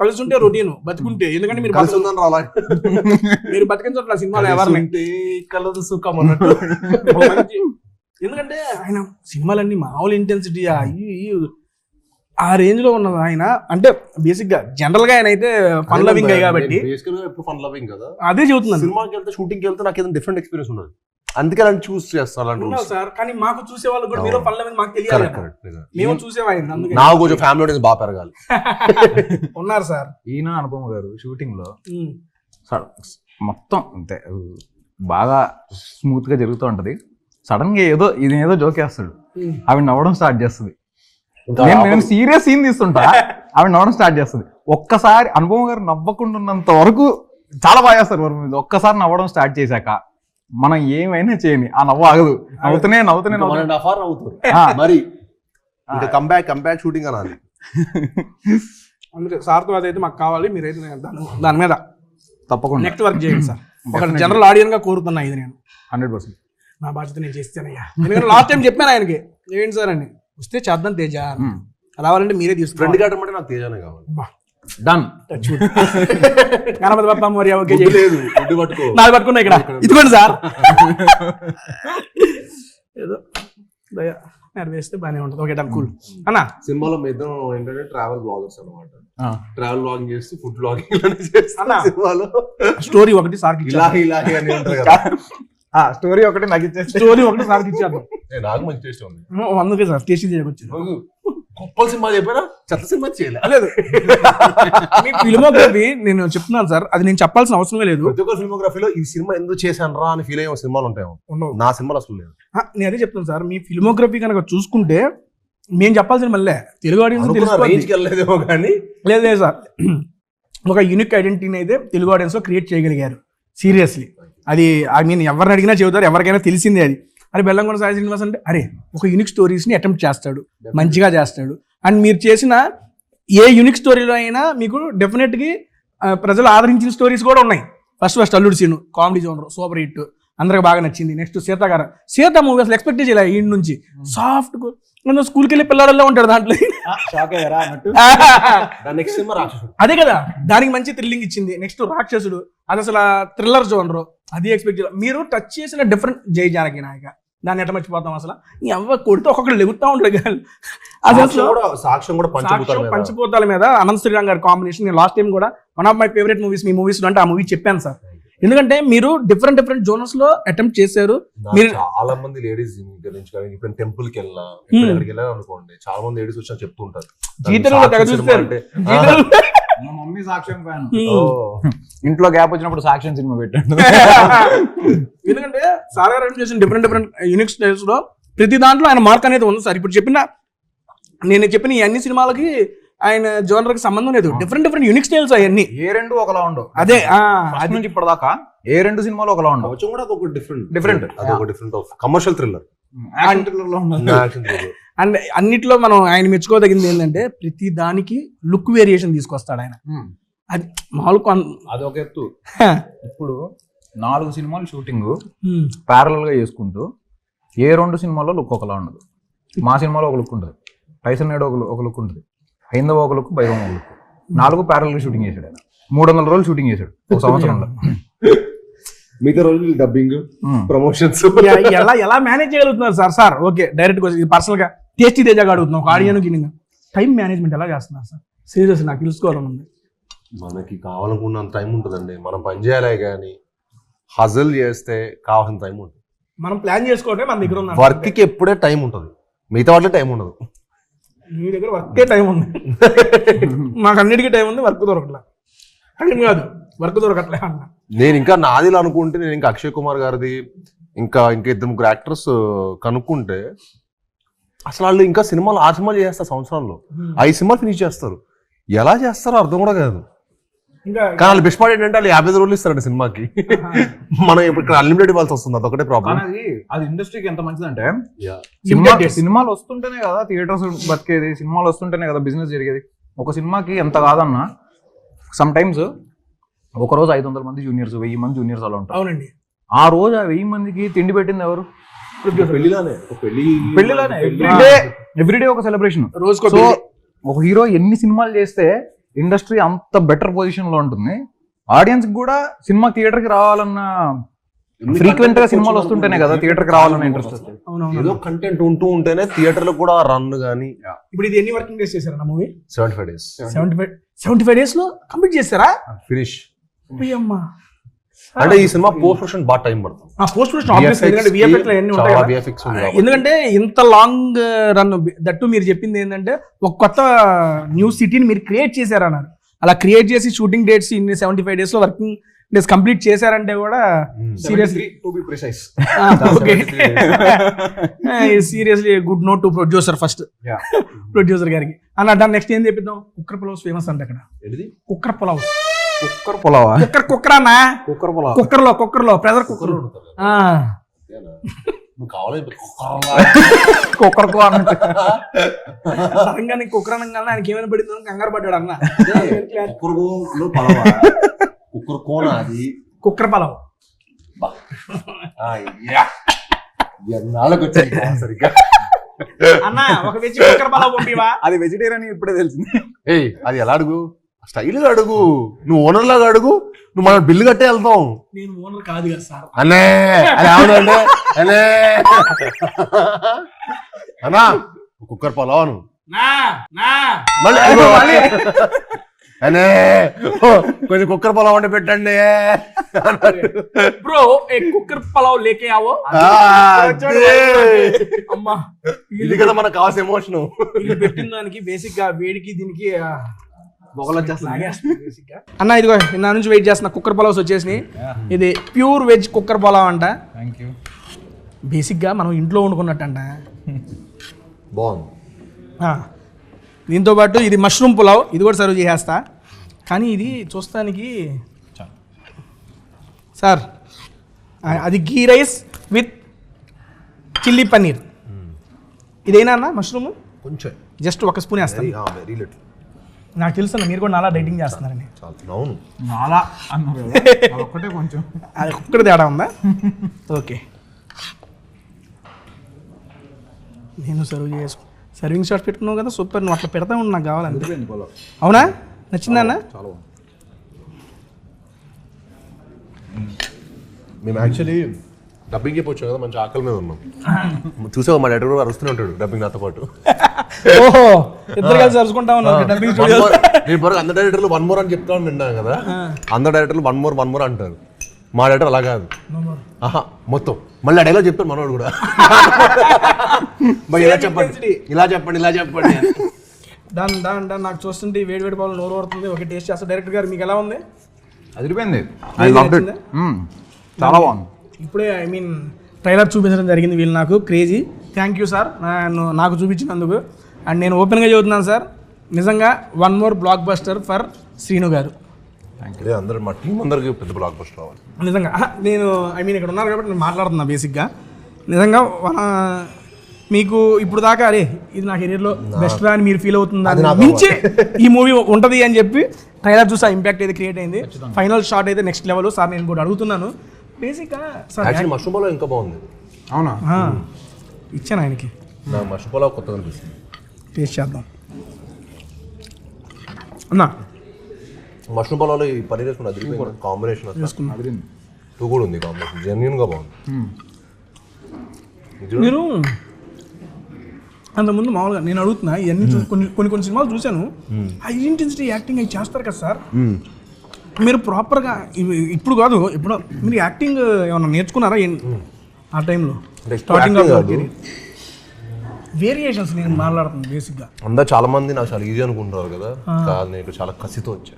కలిసి ఉంటే రొటీన్, బతుకుంటే ఎందుకంటే మీరు కలిసి ఉందని రాలా, మీరు బతికించట్ల సినిమాలో ఎవరిని కలదు సుఖం అన్నట్టు. ఎందుకంటే ఆయన సినిమాలన్నీ మామూలు ఇంటెన్సిటీ ఆ రేంజ్ లో ఉన్నది ఆయన. అంటే బేసిక్ గా జనరల్ గా ఆయన అయితే ఫన్ లవింగ్ కాబట్టి ఫన్ లవింగ్ కదా, అదే చెబుతున్నాను. సినిమాకి వెళ్తే షూటింగ్ కి వెళ్తే నాకు ఏదైనా డిఫరెంట్ ఎక్స్పీరియన్స్ ఉన్నది, అందుకే అలాంటి చూస్ చేస్తాను సార్. కానీ మాకు చూసే వాళ్ళు కూడా మీరు ఫన్ లవింగ్ మాకు తెలియాలి, మేము చూసేవాళ్ళు. అందుకే నాకు కొంచెం ఫ్యామిలీ బాగా పెరగాలి. ఉన్నారు సార్ ఈయన అనుపమ గారు షూటింగ్ లో మొత్తం అంతే బాగా స్మూత్ గా జరుగుతూ ఉంటది. సడన్ గా ఏదో జోకేస్తాడు, ఆవిడ నవ్వడం స్టార్ట్ చేస్తుంది. నేను సీరియస్ సీన్ తీస్తుంటా, ఆవిడ నవ్వడం స్టార్ట్ చేస్తుంది. ఒక్కసారి అనుపమ గారు నవ్వకుండా ఉన్నంత వరకు చాలా బాగా చేస్తారు వర్మ మీద. ఒక్కసారి నవ్వడం స్టార్ట్ చేశాక మనం ఏమైనా చేయని ఆ నవ్వు ఆగదు, నవ్వుతూనే మరి ఇంకా కంబ్యాక్ షూటింగ్ అనాలి. అందుకే సార్తో అదైతే మాకు కావాలి, మీరైతే దాని మీద తప్పకుండా నెక్స్ట్ వర్క్ చేయండి సార్. ఒక జనరల్ ఆడియన్ గా కోరుతున్నా ఇది నేను 100%. నా బాధ్యత నేను చేస్తానయ్యా. ఎందుకంటే లాస్ట్ టైం చెప్పాను ఆయనకి, ఏంటి సార్ అని వస్తే చేద్దాం తేజ, రావాలంటే మీరే తీసుకుంటారు. ఫ్రెండ్ గార్డ్ అంటే నాకు తేజానే కావాలి. డన్. గణపతి బాబా మరి ఓకే లేదు, పట్టుకో, నాది పట్టుకున్నా ఇక్కడ, ఇదిగోండి సార్. ఏదో వేస్తే బాగానే ఉంటుంది. ఓకే డన్ కూల్ అన్న. సినిమాలో మీద ఏంటంటే ట్రావెల్ బ్లాగర్స్ అనమాట. ఆ. ట్రావెల్ బ్లాగింగ్ చేస్తూ ఫుడ్ బ్లాగింగ్ అన్నా. సినిమాలో స్టోరీ ఒకటి సార్కి ఇలాహి ఇలాహి అని ఉంటారు కదా. స్టోరీ ఒకటి నాకు ఇచ్చేస్తే స్టోరీ ఒకటి సార్కి ఇచ్చేద్దాం. నాకు మంచి టేస్ట్ ఉంది. అందుకే సార్ టేస్టీ చేయకొచ్చు. గొప్ప సినిమా చెప్పారా, చెత్త సినిమా చేయలేదు. లేదు మీ ఫిల్మోగ్రఫీ నేను చెప్తున్నాను సార్, అది నేను చెప్పాల్సిన అవసరమే లేదు. ప్రతి ఒక్క ఫిల్మోగ్రఫీలో ఈ సినిమా ఎందుకు చేశాను రా అని ఫీల్ అయ్యే సినిమాలు ఉంటాయి. ఉండవు. నా సినిమాలు అసలు లేదు. నేను అదే చెప్తాను సార్, మీ ఫిల్మోగ్రఫీ కనుక చూసుకుంటే మేము చెప్పాల్సిన మళ్ళీ తెలుగు ఆడియన్స్ రేంజ్కి వెళ్ళలేదేమో కానీ లేదు సార్, ఒక యూనిక్ ఐడెంటిటీని అయితే తెలుగు ఆడియన్స్ లో క్రియేట్ చేయగలిగారు. సీరియస్లీ అది ఐ మీన్ ఎవరిని అడిగినా చెబుతారు, ఎవరికైనా తెలిసిందే అది. అరే బెల్లంకొండ సాయి శ్రీనివాస్ అంటే అరే ఒక యూనిక్ స్టోరీస్ని అటెంప్ట్ చేస్తాడు, మంచిగా చేస్తాడు. అండ్ మీరు చేసిన ఏ యూనిక్ స్టోరీలో అయినా మీకు డెఫినెట్గా ప్రజలు ఆదరించిన స్టోరీస్ కూడా ఉన్నాయి. First Alludu Seenu comedy genre super hit, అందరికి బాగా నచ్చింది. నెక్స్ట్ సీత మూవీ అసలు ఎక్స్పెక్ట్ చేయలే ఈ నుంచి సాఫ్ట్ స్కూల్కి వెళ్ళి పిల్లల్లో ఉంటాడు దాంట్లో. నెక్స్ట్ సినిమా రాక్షసుడు, అదే కదా దానికి మంచి థ్రిల్లింగ్ ఇచ్చింది. నెక్స్ట్ రాక్షసుడు అది అసలు థ్రిల్లర్ జోనర్, అది ఎక్స్పెక్ట్ చేయాలి. మీరు టచ్ చేసిన డిఫరెంట్ జై జానకి నాయక, దాన్ని ఎట్లా మర్చిపోతాం అసలు. ఈ అవ్వ కొడితే ఒక్కొక్కరు లెగుతా ఉంటాడు కానీ అది అసలు సాక్ష్యం కూడా పంచిపోతాల మీద అనంత్ శ్రీరామ్ గారి కాంబినేషన్. నేను లాస్ట్ టైం కూడా one of my favourite movies me movies అంటే ఆ మూవీ చెప్పాను సార్. ఎందుకంటే మీరు డిఫరెంట్ జోనర్స్ లో అటెంప్ట్ చేశారు. మీరు చాలా మంది లేడీస్ గురించి కానీ ఇప్పుడు టెంపుల్ కి వెళ్ళినా ఎక్కడికి వెళ్ళాను అనుకోండి, చాలా మంది లేడీస్ వచ్చి చెప్తుంటారు జీతంలో తెగ చూస్తారు. మా మమ్మీ సాక్ష్యం ఫ్యాన్. ఇంట్లో గ్యాప్ వచ్చినప్పుడు సాక్ష్యం సినిమా పెట్టండి. ఎందుకంటే సార్ గారు చేసిన డిఫరెంట్ యూనిక్ స్టైల్స్ లో ప్రతి దాంట్లో ఆయన మార్క్ అనేది ఉంది సార్. ఇప్పుడు నేను చెప్పిన ఈ అన్ని సినిమాలకి ఆయన జోనర్ కి సంబంధం లేదు. డిఫరెంట్ యూనిక్ స్టైల్స్ అవన్నీ. ఏ రెండు ఒకలా ఉండవు. అదే అది నుంచి ఇప్పటిదాకా ఏ రెండు సినిమాలు ఒకలా ఉండవు. కొంచెం కూడా అదొక different of commercial thriller. And అన్నిట్లో మనం ఆయన మెచ్చుకోదగింది ఏంటంటే ప్రతి దానికి లుక్ వేరియేషన్ తీసుకొస్తాడు ఆయన. అది మామూలు అదొక ఎత్తు. ఇప్పుడు 4 సినిమాలు షూటింగ్ ప్యారలల్ గా చేసుకుంటూ ఏ 2 సినిమాల్లో లుక్ ఒకలా ఉండదు. మా సినిమాలో ఒక లుక్ ఉంటుంది, టైసన్ నేడు ఒక లుక్ ఉంటుంది, హైందవ ఒక లుక్, భైరవం ఒక లుక్. 4 ప్యారలల్ గా షూటింగ్ చేశాడు ఆయన. 300 రోజులు షూటింగ్ చేశాడు ఒక సంవత్సరంలో. మిగతా రోజులు డబ్బింగ్, ప్రమోషన్స్ ఎలా మేనేజ్ చేయగలుగుతున్నారు సార్? ఓకే డైరెక్ట్ పర్సనల్ గా టేస్టీ తేజగా అడుగుతున్నాం. ఒక ఆడియన్కి టైం మేనేజ్మెంట్ ఎలా చేస్తున్నారు సార్? సీరియస్ నాకు తెలుసుకోవాలని ఉంది. మనకి కావాలనుకున్నంత టైం ఉంటుందండి. మనం పని చేయాలి కానీ హజల్ చేస్తే కావాల్సిన టైం ఉంటుంది. మనం ప్లాన్ చేసుకోవటం మన దగ్గర ఉంది. వర్క్ కి ఎప్పుడే టైం ఉంటుంది, మిగతా వాటిలో టైం ఉండదు. మీ దగ్గర వర్కే టైం ఉంది, మాకు అన్నిటికీ టైం ఉంది, వర్క్ దొరకట్లే. టైం కాదు వర్క్ దొరకట్లే అన్న. నేను ఇంకా నాదిలో అనుకుంటే నేను ఇంకా అక్షయ్ కుమార్ గారిది ఇంకా 2-3 యాక్టర్స్ కనుక్కుంటే అసలు వాళ్ళు ఇంకా సినిమాలు 6 సినిమాలు చేస్తారు సంవత్సరంలో, 5 సినిమాలు ఫినిష్ చేస్తారు. ఎలా చేస్తారో అర్థం కూడా కాదు. కానీ వాళ్ళు బెస్ట్ పార్ట్ ఏంటంటే వాళ్ళు 50 రోజులు ఇస్తారండి సినిమాకి. మనం ఇప్పుడు అన్లిమిటెడ్ ఇవ్వాల్సి వస్తుంది, అదొకటే ప్రాబ్లం. అది ఇండస్ట్రీకి ఎంత మంచిదంటే Limited సినిమాలు వస్తుంటేనే కదా థియేటర్స్ బతికేది, సినిమాలు వస్తుంటేనే కదా బిజినెస్ జరిగేది. ఒక సినిమాకి ఎంత కాదన్నా సమ్ టైమ్స్ ఒక రోజు 500 మంది జూనియర్స్, 1000 మంది జూనియర్స్ అలా ఉంటారు. అవునండి. ఆ రోజు ఆ 1000 మందికి తిండి పెట్టింది ఎవరు? పెళ్లిలానే ఎవ్రీడే ఒక సెలబ్రేషన్. రోజుకో సో ఒక హీరో ఎన్ని సినిమాలు చేస్తే ఇండస్ట్రీ అంత బెటర్ పొజిషన్ లో ఉంటుంది. ఆడియన్స్ కూడా సినిమా థియేటర్ కి రావాలన్న ఫ్రీక్వెంట్ గా సినిమాలు వస్తుంటేనే కదా థియేటర్ కి రావాలన్న ఇంట్రెస్ట్ వస్తుంది. ఏదో కంటెంట్ ఉంటూ ఉంటేనే థియేటర్ లో కూడా రన్ గానీ. ఇప్పుడు ఇది ఎన్ని వర్కింగ్ డేస్ చేశారు మూవీ? 75 days. 75 days లో కంప్లీట్ చేస్తారా? ఫినిష్. అమ్మా అంటే ఈ సినిమా పోస్ట్ ప్రొడక్షన్ బాగా టైం పడుతుంది. పోస్ట్ ప్రొడక్షన్ ఆబ్వియస్లీ, ఎందుకంటే VFX లో ఎన్ని ఉంటాయి కదా. ఎందుకంటే ఇంత లాంగ్ రన్ దట్టు మీరు చెప్పింది ఏంటంటే ఒక కొత్త న్యూ సిటీని మీరు క్రియేట్ చేశారన్నారు. అలా క్రియేట్ చేసి షూటింగ్ డేట్స్ ఇన్ని 75 days లో వర్కింగ్ డేస్ కంప్లీట్ చేశారంటే కూడా seriously seriously good note to producer. First producer గారికి అన్న దాన్ని నెక్స్ట్ ఏం చెప్పిద్దాం. కుక్కర్ పులావ్స్ ఫేమస్ అంటే అక్కడ. కుక్కర్ పులావ్స్. కుక్కర్ పులావా? కుక్కరానా? కుక్కర్ పులావ్. కుక్కర్లో ప్రెజర్ కుక్కర్. కుక్కర్ సడన్గా నీకు కుక్కర్ అనగానే ఆయనకి ఏమైనా పడిందో కంగారు పడ్డాడు అన్న. కుక్కర్ కోన అది కుక్కర్ పలావ్. సరిగ్గా అన్న ఒక వెజ్ కుక్కర్ పలావ్ పంపివా? అది వెజిటేరియన్ ఇప్పుడే తెలిసింది. అది ఎలా అడుగు స్టైల్గా అడుగు, నువ్వు ఓనర్ లాగా అడుగు, నువ్వు మన బిల్లు కట్టే వెళ్తాం. నేను ఓనర్ కాదు కదా సార్. అనే అది అవునండి అనే అన్నా కుక్కర్ పొలవాను మళ్ళీ అనే కొంచెం కుక్కర్ పొలం వండి పెట్టండి. బ్రో ఏ కుక్కర్ పలావ్ లేకే ఆవో. అమ్మా ఇది కదా మనకు కావాల్సిన ఎమోషన్. ఇది పెట్టిన దానికి బేసిక్ గా వేడికి దీనికి అన్న ఇదిగో నా నుంచి వెయిట్ చేస్తున్నా. కుక్కర్ పలావ్స్ వచ్చేసినాయి. ఇది ప్యూర్ వెజ్ కుక్కర్ పలావ్ అంట. బేసిక్ గా మనం ఇంట్లో వండుకున్నట్టు అంట. బాగుంది. దీంతో పాటు ఇది మష్రూమ్ పులావ్, ఇది కూడా సర్వ్ చేసేస్తా. కానీ ఇది చూస్తానికి సార్ అది గీ రైస్ విత్ చిల్లీ పన్నీర్. ఇదేనా అన్న మష్రూమ్? కొంచెం జస్ట్ ఒక స్పూన్ వేస్తాను. Very little. నాకు తెలుసు అన్న మీరు కూడా నాలా డైటింగ్ చేస్తున్నారని. అవును అలా అన్నారు ఒక్కటే కొంచెం అది ఒక్కటి తేడా ఉందా? ఓకే నేను సర్వ్ చేసుకో. సర్వింగ్ షాట్ పెట్టుకున్నావు కదా, సూపర్. నువ్వు అట్లా పెడతా ఉండి నాకు కావాలంటే. అవునా? నచ్చిందా అన్న? మేము యాక్చువల్లీ డబ్బింగ్ చెప్పొచ్చాం కదా, మంచి ఆకలి మీద ఉన్నాం. చూసావు మా డైరెక్టర్ కూడా అరుస్తూనే ఉంటాడు డబ్బింగ్ నాతో పాటు. ఓహో ఇద్దరు కలిసి అరుచుకుంటా ఉన్నారు డబ్బింగ్ స్టూడియో. నేను పొరకు అందరు డైరెక్టర్లు 1 more అని చెప్తా విన్నాను కదా, అందరు డైరెక్టర్లు 1 more అంటారు. మా డైరెక్టర్ అలా కాదు, ఆహా మొత్తం మళ్ళీ డైలాగ్ చెప్తాను మనోడు కూడా. ఇలా చెప్పండి ఇలా చెప్పండి ఇలా చెప్పండి. Done done done. నాకు చూస్తుంటే వేడి వేడి బాల్ నోరు పడుతుంది. ఒక టేస్ట్ చేస్తా. డైరెక్టర్ గారు మీకు ఎలా ఉంది? అదిరిపోయింది. I loved it. చాలా బాగుంది. ఇప్పుడే ఐ మీన్ ట్రైలర్ చూపించడం జరిగింది వీళ్ళు నాకు. క్రేజీ. థ్యాంక్ యూ సార్ నాకు చూపించినందుకు. అండ్ నేను ఓపెన్గా చెబుతున్నాను సార్, నిజంగా 1 more block buster for Srinu గారు. అందరూ మా టీం అందరికి పెద్ద బ్లాక్ బస్టర్ రావాలి నిజంగా. నేను ఐ మీన్ ఇక్కడ ఉన్నారు కాబట్టి నేను మాట్లాడుతున్నా. బేసిక్గా నిజంగా మీకు ఇప్పుడు దాకా అరే ఇది నా కెరీర్లో బెస్ట్ రా అని మీరు ఫీల్ అవుతుందా మించి ఈ మూవీ ఉంటుంది అని చెప్పి ట్రైలర్ చూసి ఆ ఇంపాక్ట్ అయితే క్రియేట్ అయింది. ఫైనల్ షాట్ అయితే నెక్స్ట్ లెవెల్. సార్ నేను కూడా అడుగుతున్నాను బేసిక్గా సార్ మష్రూమ్ పొలావ్ ఇంకా బాగుంది. అవునా? ఇచ్చాను ఆయనకి. నా మష్రూమ్ పొలావ్ కొత్తగా అనిపిస్తుంది. టేస్ట్ చేద్దాం అన్నా. మష్రూమ్ పొలావ్లో ఈ పన్నీర్ వేసుకుని అది కాంబినేషన్ టూ కూడా ఉంది. కాంబినేషన్ జెన్యున్ గా బాగుంది. మీరు అంతకుముందు మామూలుగా నేను అడుగుతున్నా ఇవన్నీ కొన్ని సినిమాలు చూశాను. హై ఇంటెన్సిటీ యాక్టింగ్ అవి చేస్తారు కదా సార్, మీరు ప్రాపర్గా ఇప్పుడు కాదు ఇప్పుడు మీరు యాక్టింగ్ ఏమన్నా నేర్చుకున్నారా ఆ టైంలో? స్టార్టింగ్ వేరియేషన్స్ నేను మాట్లాడుతున్నాను బేసిక్గా. అందరు చాలా మంది నాకు చాలా ఈజీ అనుకుంటారు కదా, కాదు నేను చాలా కసితో వచ్చా.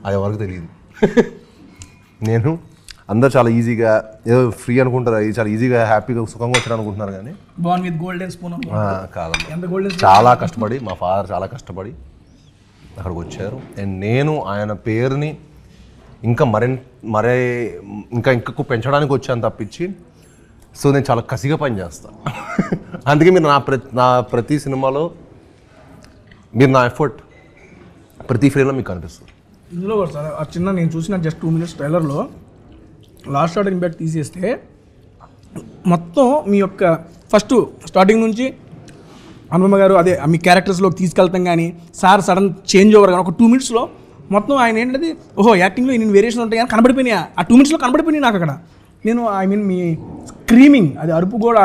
అది ఎవరికి తెలియదు. నేను అందరు చాలా ఈజీగా ఏదో ఫ్రీ అనుకుంటారు, చాలా ఈజీగా హ్యాపీగా సుఖంగా వచ్చారు అనుకుంటున్నారు. కానీ బాన్ విత్ గోల్డెన్ స్పూన్ కాదమ్మా, చాలా కష్టపడి మా ఫాదర్ చాలా కష్టపడి అక్కడికి వచ్చారు. అండ్ నేను ఆయన పేరుని ఇంకా ఇంకా పెంచడానికి వచ్చాను తప్పించి. సో నేను చాలా కసిగా పనిచేస్తాను. అందుకే మీరు నా ప్రతి సినిమాలో మీరు నా ఎఫర్ట్ ప్రతి ఫ్రేమ్లో మీకు కనిపిస్తుంది. ఇందులో కూడా సార్ ఆ చిన్న నేను చూసిన జస్ట్ 2 minutes ట్రైలర్లో లాస్ట్ షాట్ ఇంపాక్ట్ తీసేస్తే మొత్తం మీ యొక్క ఫస్ట్ స్టార్టింగ్ నుంచి అనుపమ గారు అదే మీ క్యారెక్టర్స్లోకి తీసుకెళ్తాం కానీ సార్ సడన్ చేంజ్ ఓవర్ కానీ ఒక 2 minutesలో మొత్తం ఆయన ఏంటంటే ఓహో యాక్టింగ్లో ఇన్ని వేరియేషన్ ఉంటాయి అని కనబడిపోయినాయి. ఆ 2 minutesలో కనబడిపోయినాయి నాకు అక్కడ. నేను ఐ మీన్ మీ స్క్రీమింగ్ అది అరుపు కూడా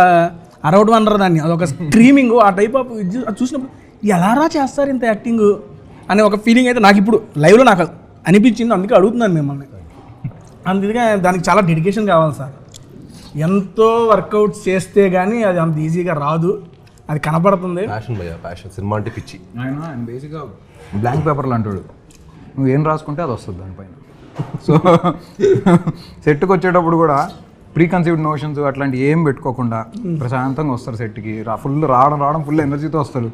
అరవడం అనరు దాన్ని, అదొక స్క్రీమింగ్ ఆ టైప్ ఆఫ్ అది చూసినప్పుడు ఎలారా చేస్తారు ఇంత యాక్టింగ్ అనే ఒక ఫీలింగ్ అయితే నాకు ఇప్పుడు లైవ్లో నాకు అనిపించింది. అందుకే అడుగుతున్నాను మిమ్మల్ని. అందుకే దానికి చాలా డెడికేషన్ కావాలి సార్. ఎంతో వర్కౌట్స్ చేస్తే కానీ అది అంత ఈజీగా రాదు, అది కనపడుతుంది. ప్యాషన్ సినిమా అంటే పిచ్చి. ఆయన బేసిక్గా బ్లాంక్ పేపర్లు అంటాడు, నువ్వు ఏం రాసుకుంటే అది వస్తుంది దానిపైన. సో సెట్కి వచ్చేటప్పుడు కూడా ప్రీ కన్సీవ్డ్ నోషన్స్ అట్లాంటి ఏం పెట్టుకోకుండా ప్రశాంతంగా వస్తారు సెట్కి. రావడం ఫుల్ ఎనర్జీతో వస్తారు.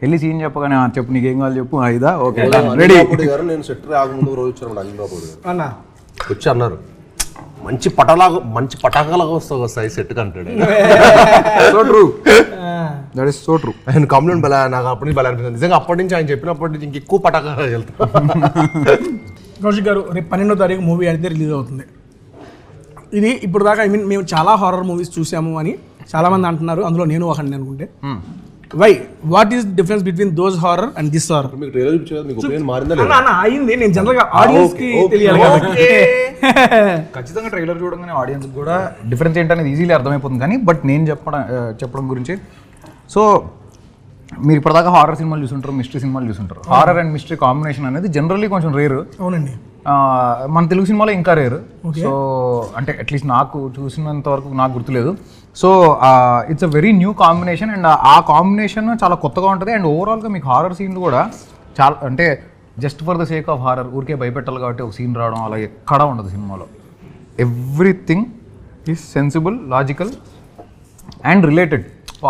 వెళ్ళి సీన్ చెప్పగానే చెప్పు నీకేం కావాలి చెప్పు, అయిదా ఓకే రెడీ. నేను సెట్ రాకముందు రోజు వచ్చాను అనిల్ బాబు గారు అన్నా వచ్చి అన్నారు మంచి పటాకాలాగా వస్తాయి సెట్ కంటాడు. So true, that is so true. ఆయన కాంప్లిమెంట్ బలా నాకు అప్పటి నుంచి బలా అనిపిస్తుంది. నిజంగా అప్పటి నుంచి ఆయన చెప్పినప్పటి నుంచి ఇంకెక్కువ పటాకాలు వెళ్తాను. కౌశిక్ గారు రేపు 12వ తారీఖు మూవీ అయితే రిలీజ్ అవుతుంది. ఇది ఇప్పుడు దాకా ఐ మీన్ మేము చాలా హారర్ మూవీస్ చూసాము అని చాలామంది అంటున్నారు, అందులో నేను ఒకటి అనుకుంటే. Why what is difference between those horror and this horror? మీకు ట్రైలర్ చూపించారు, మీకు ఒపీనియన్ మారిందా అన్న లేదా? అన్న అయింది, నేను జనరల్గా ఆడియన్స్ కి తెలియాలి కాబట్టి. ఖచ్చితంగా ట్రైలర్ చూడగానే ఆడియన్స్ కూడా డిఫరెన్స్ ఏంటనేది ఈజీలీ అర్థమైపోతుంది. కానీ బట్ నేను చెప్పడం గురించి, సో మీరు ఇప్పటిదాకా హారర్ సినిమాలు చూసుంటారు, మిస్టరీ సినిమాలు చూసుంటారు. హారర్ అండ్ మిస్టరీ కాంబినేషన్ అనేది జనరల్లీ కొంచెం రేరు. అవునండి. మన తెలుగు సినిమాలో ఇంకా రేరు. సో అంటే అట్లీస్ట్ నాకు చూసినంత వరకు నాకు గుర్తులేదు. So it's a very new combination and ఆ కాంబినేషన్ చాలా కొత్తగా ఉంటుంది. అండ్ ఓవరాల్గా మీకు హారర్ సీన్లు కూడా చాలా, అంటే just for the sake of horror ఊరికే భయపెట్టాలి కాబట్టి ఒక సీన్ రావడం అలా ఎక్కడా ఉండదు సినిమాలో. Everything is sensible, logical and related.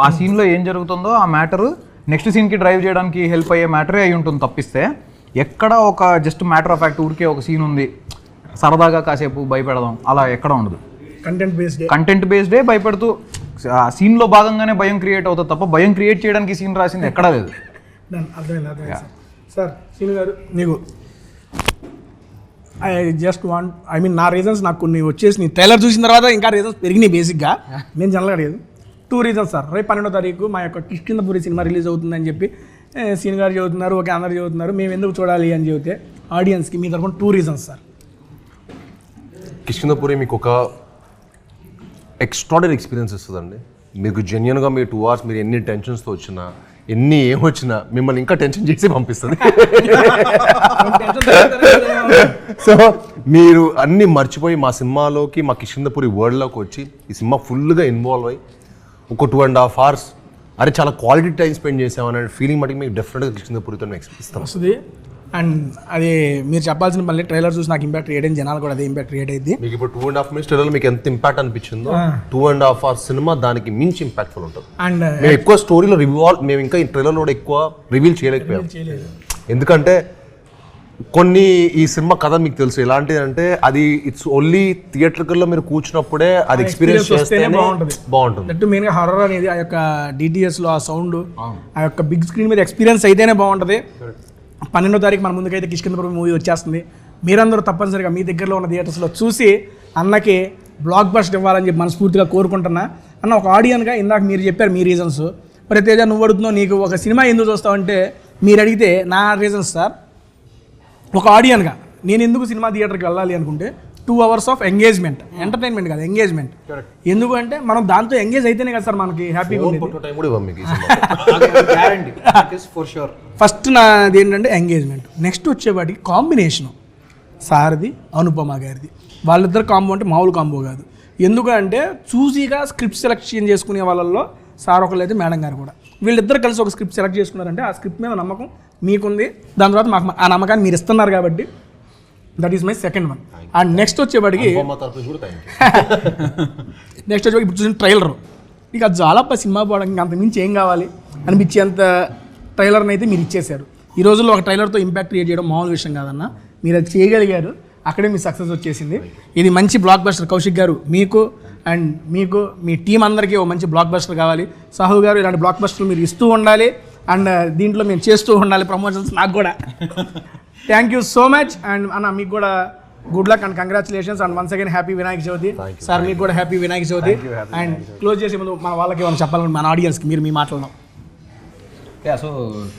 ఆ సీన్లో ఏం జరుగుతుందో ఆ మ్యాటరు నెక్స్ట్ సీన్కి డ్రైవ్ చేయడానికి హెల్ప్ అయ్యే మ్యాటరే అయి ఉంటుంది తప్పిస్తే ఎక్కడ ఒక జస్ట్ మ్యాటర్ ఆఫ్ ఫ్యాక్ట్ ఊరికే ఒక సీన్ ఉంది సరదాగా కాసేపు భయపెడదాం అలా ఎక్కడ ఉండదు. కంటెంట్ బేస్డే భయపెడుతూ ఆ సీన్లో భాగంగానే భయం క్రియేట్ అవుతుంది తప్ప భయం క్రియేట్ చేయడానికి సీన్ రాసింది ఎక్కడా లేదు. అర్థమైంది సార్. సీన్ గారు మీకు I just want, I mean నా రీజన్స్ నాకు కొన్ని వచ్చేసి ట్రైలర్ చూసిన తర్వాత ఇంకా రీజన్స్ పెరిగినాయి. బేసిక్గా నేను జనరల్గా అడిగేది 2 రీజన్స్ సార్. రేపు 12వ తారీఖు మా యొక్క కిష్కింధపురి సినిమా రిలీజ్ అవుతుందని చెప్పి సీన్ గారు చదువుతున్నారు, ఓకే అందరు చదువుతున్నారు, మేము ఎందుకు చూడాలి అని చెబితే ఆడియన్స్కి మీ తరఫున 2 రీజన్స్ సార్. కిష్కింధపురి మీకు ఒక ఎక్స్ట్రాడనరీ ఎక్స్పీరియన్స్ ఇస్తుందండి. మీకు జెన్యున్గా మీ 2 hours మీరు ఎన్ని టెన్షన్స్తో వచ్చినా ఎన్ని ఏమొచ్చినా మిమ్మల్ని ఇంకా టెన్షన్ చేసి పంపిస్తుంది. సో మీరు అన్నీ మర్చిపోయి మా సినిమాలోకి, మా కిష్కింధపురి వరల్డ్లోకి వచ్చి ఈ సినిమా ఫుల్గా ఇన్వాల్వ్ అయ్యి ఒక 2.5 hours అరే చాలా క్వాలిటీ టైం స్పెండ్ చేసామనే ఫీలింగ్ మటుకు మీకు డెఫినెట్గా కిష్కింధపురితో ఎక్స్పీరియన్స్ వస్తుంది. అండ్ అది మీరు చెప్పాల్సిన మళ్ళీ ట్రైలర్ చూసి నాకు ఇంపాక్ట్ క్రియేట్ అయింది, జనాలు కూడా అదే ఇంపాక్ట్ క్రియేట్ అయింది. మీకు ఇప్పుడు 2.5 minutes ట్రైలర్ మీకు ఎంత ఇంపాక్ట్ అనిపించిందో 2.5 hours సినిమా దానికి మించి ఇంపాక్ట్ఫుల్ ఉంటుంది. అండ్ మేము ఎక్కువ స్టోరీలో మేము ఇంకా ఈ ట్రైలర్లో కూడా ఎక్కువ రివీల్ చేయలేకపోయాం. ఎందుకంటే కొన్ని ఈ సినిమా కథ మీకు తెలుసు ఎలాంటిది అంటే అది ఇట్స్ ఓన్లీ థియేటర్లో మీరు కూర్చున్నప్పుడే అది ఎక్స్పీరియన్స్ చేస్తేనే బాగుంటుంది. దట్టు మెయిన్గా హారర్ అనేది ఆ యొక్క డిటిఎస్లో ఆ సౌండ్ ఆ యొక్క బిగ్ స్క్రీన్ మీద ఎక్స్పీరియన్స్ అయితేనే బాగుంటుంది. 12వ తారీఖు మన ముందుకైతే కిష్కింధపురి మూవీ వచ్చేస్తుంది. మీరందరూ తప్పనిసరిగా మీ దగ్గరలో ఉన్న థియేటర్స్లో చూసి అన్నకి బ్లాక్ బస్టర్ ఇవ్వాలని చెప్పి మనస్ఫూర్తిగా కోరుకుంటున్నా. అన్న ఒక ఆడియన్గా ఇందాక మీరు చెప్పారు మీ రీజన్స్. మరి తేజ నువ్వు అడుగుతున్నావు నీకు ఒక సినిమా ఎందుకు చూస్తావంటే మీరు అడిగితే నా రీజన్స్ సార్. ఒక ఆడియన్గా నేను ఎందుకు సినిమా థియేటర్కి వెళ్ళాలి అనుకుంటే 2 hours ఆఫ్ ఎంగేజ్మెంట్, ఎంటర్టైన్మెంట్ కాదు ఎంగేజ్మెంట్. ఎందుకు అంటే మనం దాంతో ఎంగేజ్ అయితేనే కదా సార్ మనకి హ్యాపీగా ఉండేది. ఫస్ట్ నాది ఏంటంటే ఎంగేజ్మెంట్. నెక్స్ట్ వచ్చేవాడికి కాంబినేషను సార్ది అనుపమ గారిది. వాళ్ళిద్దరు కాంబో అంటే మామూలు కాంబో కాదు. ఎందుకంటే చూసీగా స్క్రిప్ట్ సెలెక్షన్ చేసుకునే వాళ్ళల్లో సార్ ఒకళ్ళు అయితే మేడం గారు కూడా, వీళ్ళిద్దరు కలిసి ఒక స్క్రిప్ట్ సెలెక్ట్ చేసుకున్నారంటే ఆ స్క్రిప్ట్ మీద నమ్మకం మీకుంది, దాని తర్వాత మాకు ఆ నమ్మకాన్ని మీరు ఇస్తున్నారు కాబట్టి that is my second one. And next వచ్చేవాడికి ఇప్పుడు చూసిన ట్రైలర్ ఇక అది చాలా సినిమా పోవడానికి అంత మించి ఏం కావాలి అనిపించేంత ట్రైలర్ని అయితే మీరు ఇచ్చేశారు. ఈ రోజుల్లో ఒక ట్రైలర్తో ఇంపాక్ట్ క్రియేట్ చేయడం మామూలు విషయం కాదన్న, మీరు అది చేయగలిగారు, అక్కడే మీ సక్సెస్ వచ్చేసింది. ఇది మంచి బ్లాక్ బస్టర్. కౌశిక్ గారు మీకు అండ్ మీకు మీ టీం అందరికీ ఒక మంచి బ్లాక్ బస్టర్ కావాలి. సాహు గారు ఇలాంటి బ్లాక్ బస్టర్లు మీరు ఇస్తూ ఉండాలి అండ్ దీంట్లో మేము చేస్తూ ఉండాలి ప్రమోషన్స్ నాకు కూడా. Thank you so much. And అన్న మీకు కూడా good luck and congratulations and once again happy Vinayaka Chavithi sir. మీకు కూడా happy Vinayaka Chavithi. And close చేసే ముందు మన వాళ్ళకి ఏమైనా చెప్పాలని మన ఆడియన్స్కి మీరు మీ మాట్లాడడం. సో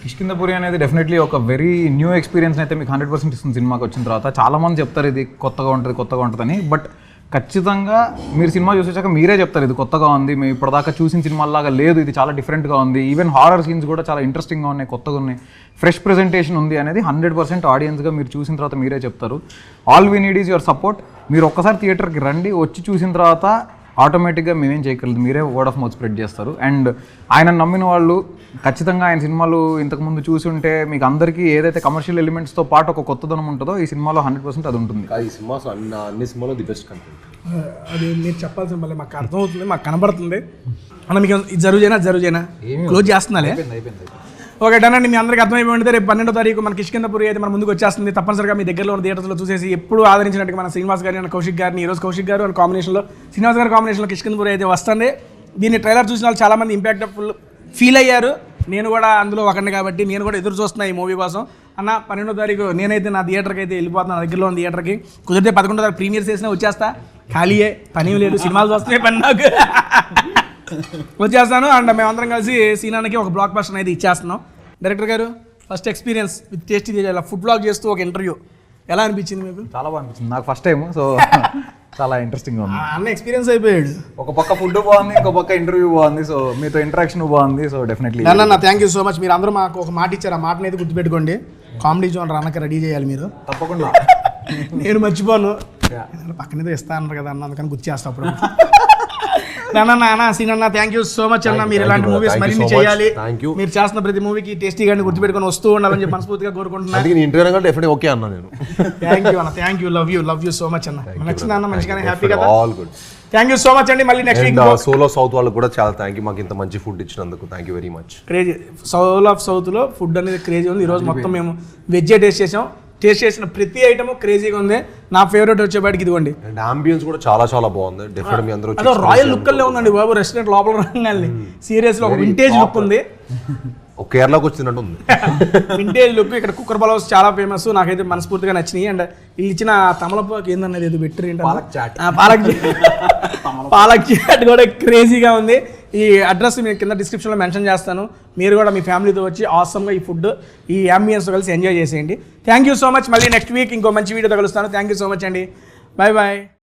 కిష్కింధపురి అనేది డెఫినెట్లీ ఒక వెరీ న్యూ ఎక్స్పీరియన్స్ అయితే మీకు 100% ఇస్తుంది సినిమాకి వచ్చిన తర్వాత. చాలామంది చెప్తారు ఇది కొత్తగా ఉంటుందని, బట్ ఖచ్చితంగా మీరు సినిమా చూసేసాక మీరే చెప్తారు ఇది కొత్తగా ఉంది, మేము ఇప్పటిదాకా చూసిన సినిమాలాగా లేదు, ఇది చాలా డిఫరెంట్గా ఉంది, ఈవెన్ హారర్ సీన్స్ కూడా చాలా ఇంట్రెస్టింగ్గా ఉన్నాయి, కొత్తగా ఉన్నాయి, ఫ్రెష్ ప్రెజెంటేషన్ ఉంది అనేది 100% ఆడియన్స్గా మీరు చూసిన తర్వాత మీరే చెప్తారు. All we need is your support. మీరు ఒక్కసారి థియేటర్కి రండి, వచ్చి చూసిన తర్వాత ఆటోమేటిక్గా మేమేం చేయగలదు, మీరే వర్డ్ ఆఫ్ మౌత్ స్ప్రెడ్ చేస్తారు. అండ్ ఆయన నమ్మిన వాళ్ళు ఖచ్చితంగా ఆయన సినిమాలు ఇంతకుముందు చూసి ఉంటే మీకు అందరికీ ఏదైతే కమర్షియల్ ఎలిమెంట్స్తో పాటు ఒక కొత్తదనం ఉంటుందో ఈ సినిమాలో 100% అది ఉంటుంది. ఈ సినిమా అన్ని సినిమాలో ది బెస్ట్ కంటెంట్. అది మీరు చెప్పాల్సిన మళ్ళీ మాకు అర్థమవుతుంది, మాకు కనబడుతుంది. అన్న మీకు జరుగుజైనా క్లోజ్ చేస్తున్నాలే. ఓకే డన్ అండి. మీ అందరికీ అర్థమైపోయింది. రేపు 12వ తారీఖు మన కిష్కింధపురి అయితే మన ముందుకు వచ్చేస్తుంది. తప్పనిసరిగా మీ దగ్గరలో ఉన్న థియేటర్స్లో చూసేసి ఎప్పుడు ఆదరించినట్టుగా మన శ్రీనివాస్ గారిని అండ్ కౌశిక్ గారిని, ఈరోజు కౌశిక్ గారు అండ్ కాంబినేషన్లో శ్రీనివాస్ గారి కాంబినేషన్లో కిష్కింధపురి అయితే వస్తుంది. దీన్ని ట్రైలర్ చూసిన వాళ్ళు చాలామంది ఇంపాక్ట్ఫుల్ ఫీల్ అయ్యారు. నేను కూడా అందులో ఒకరిని కాబట్టి నేను కూడా ఎదురు చూస్తున్నా ఈ మూవీ కోసం. అన్న 12వ తారీఖు నేనైతే నా థియేటర్కి అయితే వెళ్ళిపోతున్నాను, నా దగ్గరలో ఉన్న థియేటర్కి. కుదిరితే 11వ తారీఖు ప్రీమియర్ చేసినా వచ్చేస్తా. ఖాళీయే, పని లేదు, సినిమాలు చూస్తున్నాయి పని నాకు. వచ్చేస్తాను. అండ్ మేమందరం కలిసి సీనానికి ఒక బ్లాక్ బస్టర్ అనేది ఇచ్చేస్తున్నాం. డైరెక్టర్ గారు ఫస్ట్ ఎక్స్పీరియన్స్ విత్ టేస్టీ ఇలా ఫుడ్ బ్లాగ్ చేస్తూ ఒక ఇంటర్వ్యూ ఎలా అనిపించింది మీకు? చాలా బాగా అనిపించింది నాకు ఫస్ట్ టైం, సో చాలా ఇంట్రెస్టింగ్గా ఉంది. అన్న ఎక్స్పీరియన్స్ అయిపోయాడు. ఒక పక్క ఫుడ్ బాగుంది, ఇంకో పక్క ఇంటర్వ్యూ బాగుంది, సో మీతో ఇంటరాక్షన్ బాగుంది. సో డెఫినెట్లీ అన్న థ్యాంక్ యూ సో మచ్. మీరు అందరూ మాకు ఒక మాట ఇచ్చారు, ఆ మాటని అయితే గుర్తుపెట్టుకోండి. కామెడీ జోన్ అన్నకి రెడీ చేయాలి మీరు. తప్పకుండా. నేను మర్చిపోను, పక్కనేదో ఇస్తా అన్నారు కదా అన్న, అందుకని గుర్తు చేస్తా అప్పుడు. అన్న సీనన్న థ్యాంక్ యూ సో మచ్ అన్న. మీరు ఇలాంటి మూవీస్ మరిన్ని చేయాలి. మీరు చేస్తున్న ప్రతి మూవీకి టేస్టీ గాని గుర్తుపెట్టుకొని వస్తూ ఉండాలని చెప్పి మనస్ఫూర్తిగా కోరుకుంటున్నాను. ఇంటర్వ్యూ డెఫినెట్ ఓకే అన్న నేను. థ్యాంక్ యూ అన్న, thank you, love you so much అన్న. నచ్చింది అన్న, మంచిగానే హ్యాపీ కదా. All good. Thank you so much అండి. మళ్ళీ నెక్స్ట్ వీక్ సోలో సౌత్ వాళ్ళకి కూడా చాలా థ్యాంక్ యూ, మాకు ఇంత మంచి ఫుడ్ ఇచ్చినందుకు thank you very much. Crazy soul of సౌత్లో ఫుడ్ అనేది క్రేజీ ఉంది. ఈరోజు మొత్తం మేము వెజ్ టేస్ట్ చేసాం. టేస్ట్ చేసిన ప్రతి ఐటమ్ క్రేజీగా ఉంది. నా ఫేవరెట్ వచ్చేపాటికి ఇదిగోండి. అండ్ అంబియన్స్ కూడా చాలా చాలా బాగుంది. డెఫినెట్ మీ అందరూ అదో రాయల్ లుక్ అల్లే ఉందండి బాబు. రెస్టారెంట్ లోపల రంగాల్ని సీరియస్గా ఒక వింటేజ్ లుక్ ఉంది. ఒక కేరళకు వచ్చినట్టు ఉంది వింటేజ్ లుక్. ఇక్కడ కుక్కర్ పలావ్స్ చాలా ఫేమస్, నాకైతే మనస్ఫూర్తిగా నచ్చినాయి. అండ్ వీళ్ళు ఇచ్చిన తమలపాకు ఏందన్నది ఏదో పెట్టరు ఏంటంటే పాలక్ చాట్ కూడా క్రేజీగా ఉంది. ఈ అడ్రస్ నేను కింద డిస్క్రిప్షన్లో మెన్షన్ చేస్తాను. మీరు కూడా మీ ఫ్యామిలీతో వచ్చి ఆసమ్గా ఈ ఫుడ్ ఈ అంబియన్స్తో కలిసి ఎంజాయ్ చేసేయండి. Thank you so much. మళ్ళీ నెక్స్ట్ వీక్ ఇంకో మంచి వీడియోతో కలుస్తాను. థ్యాంక్ యూ సో మచ్ అండి. Bye bye.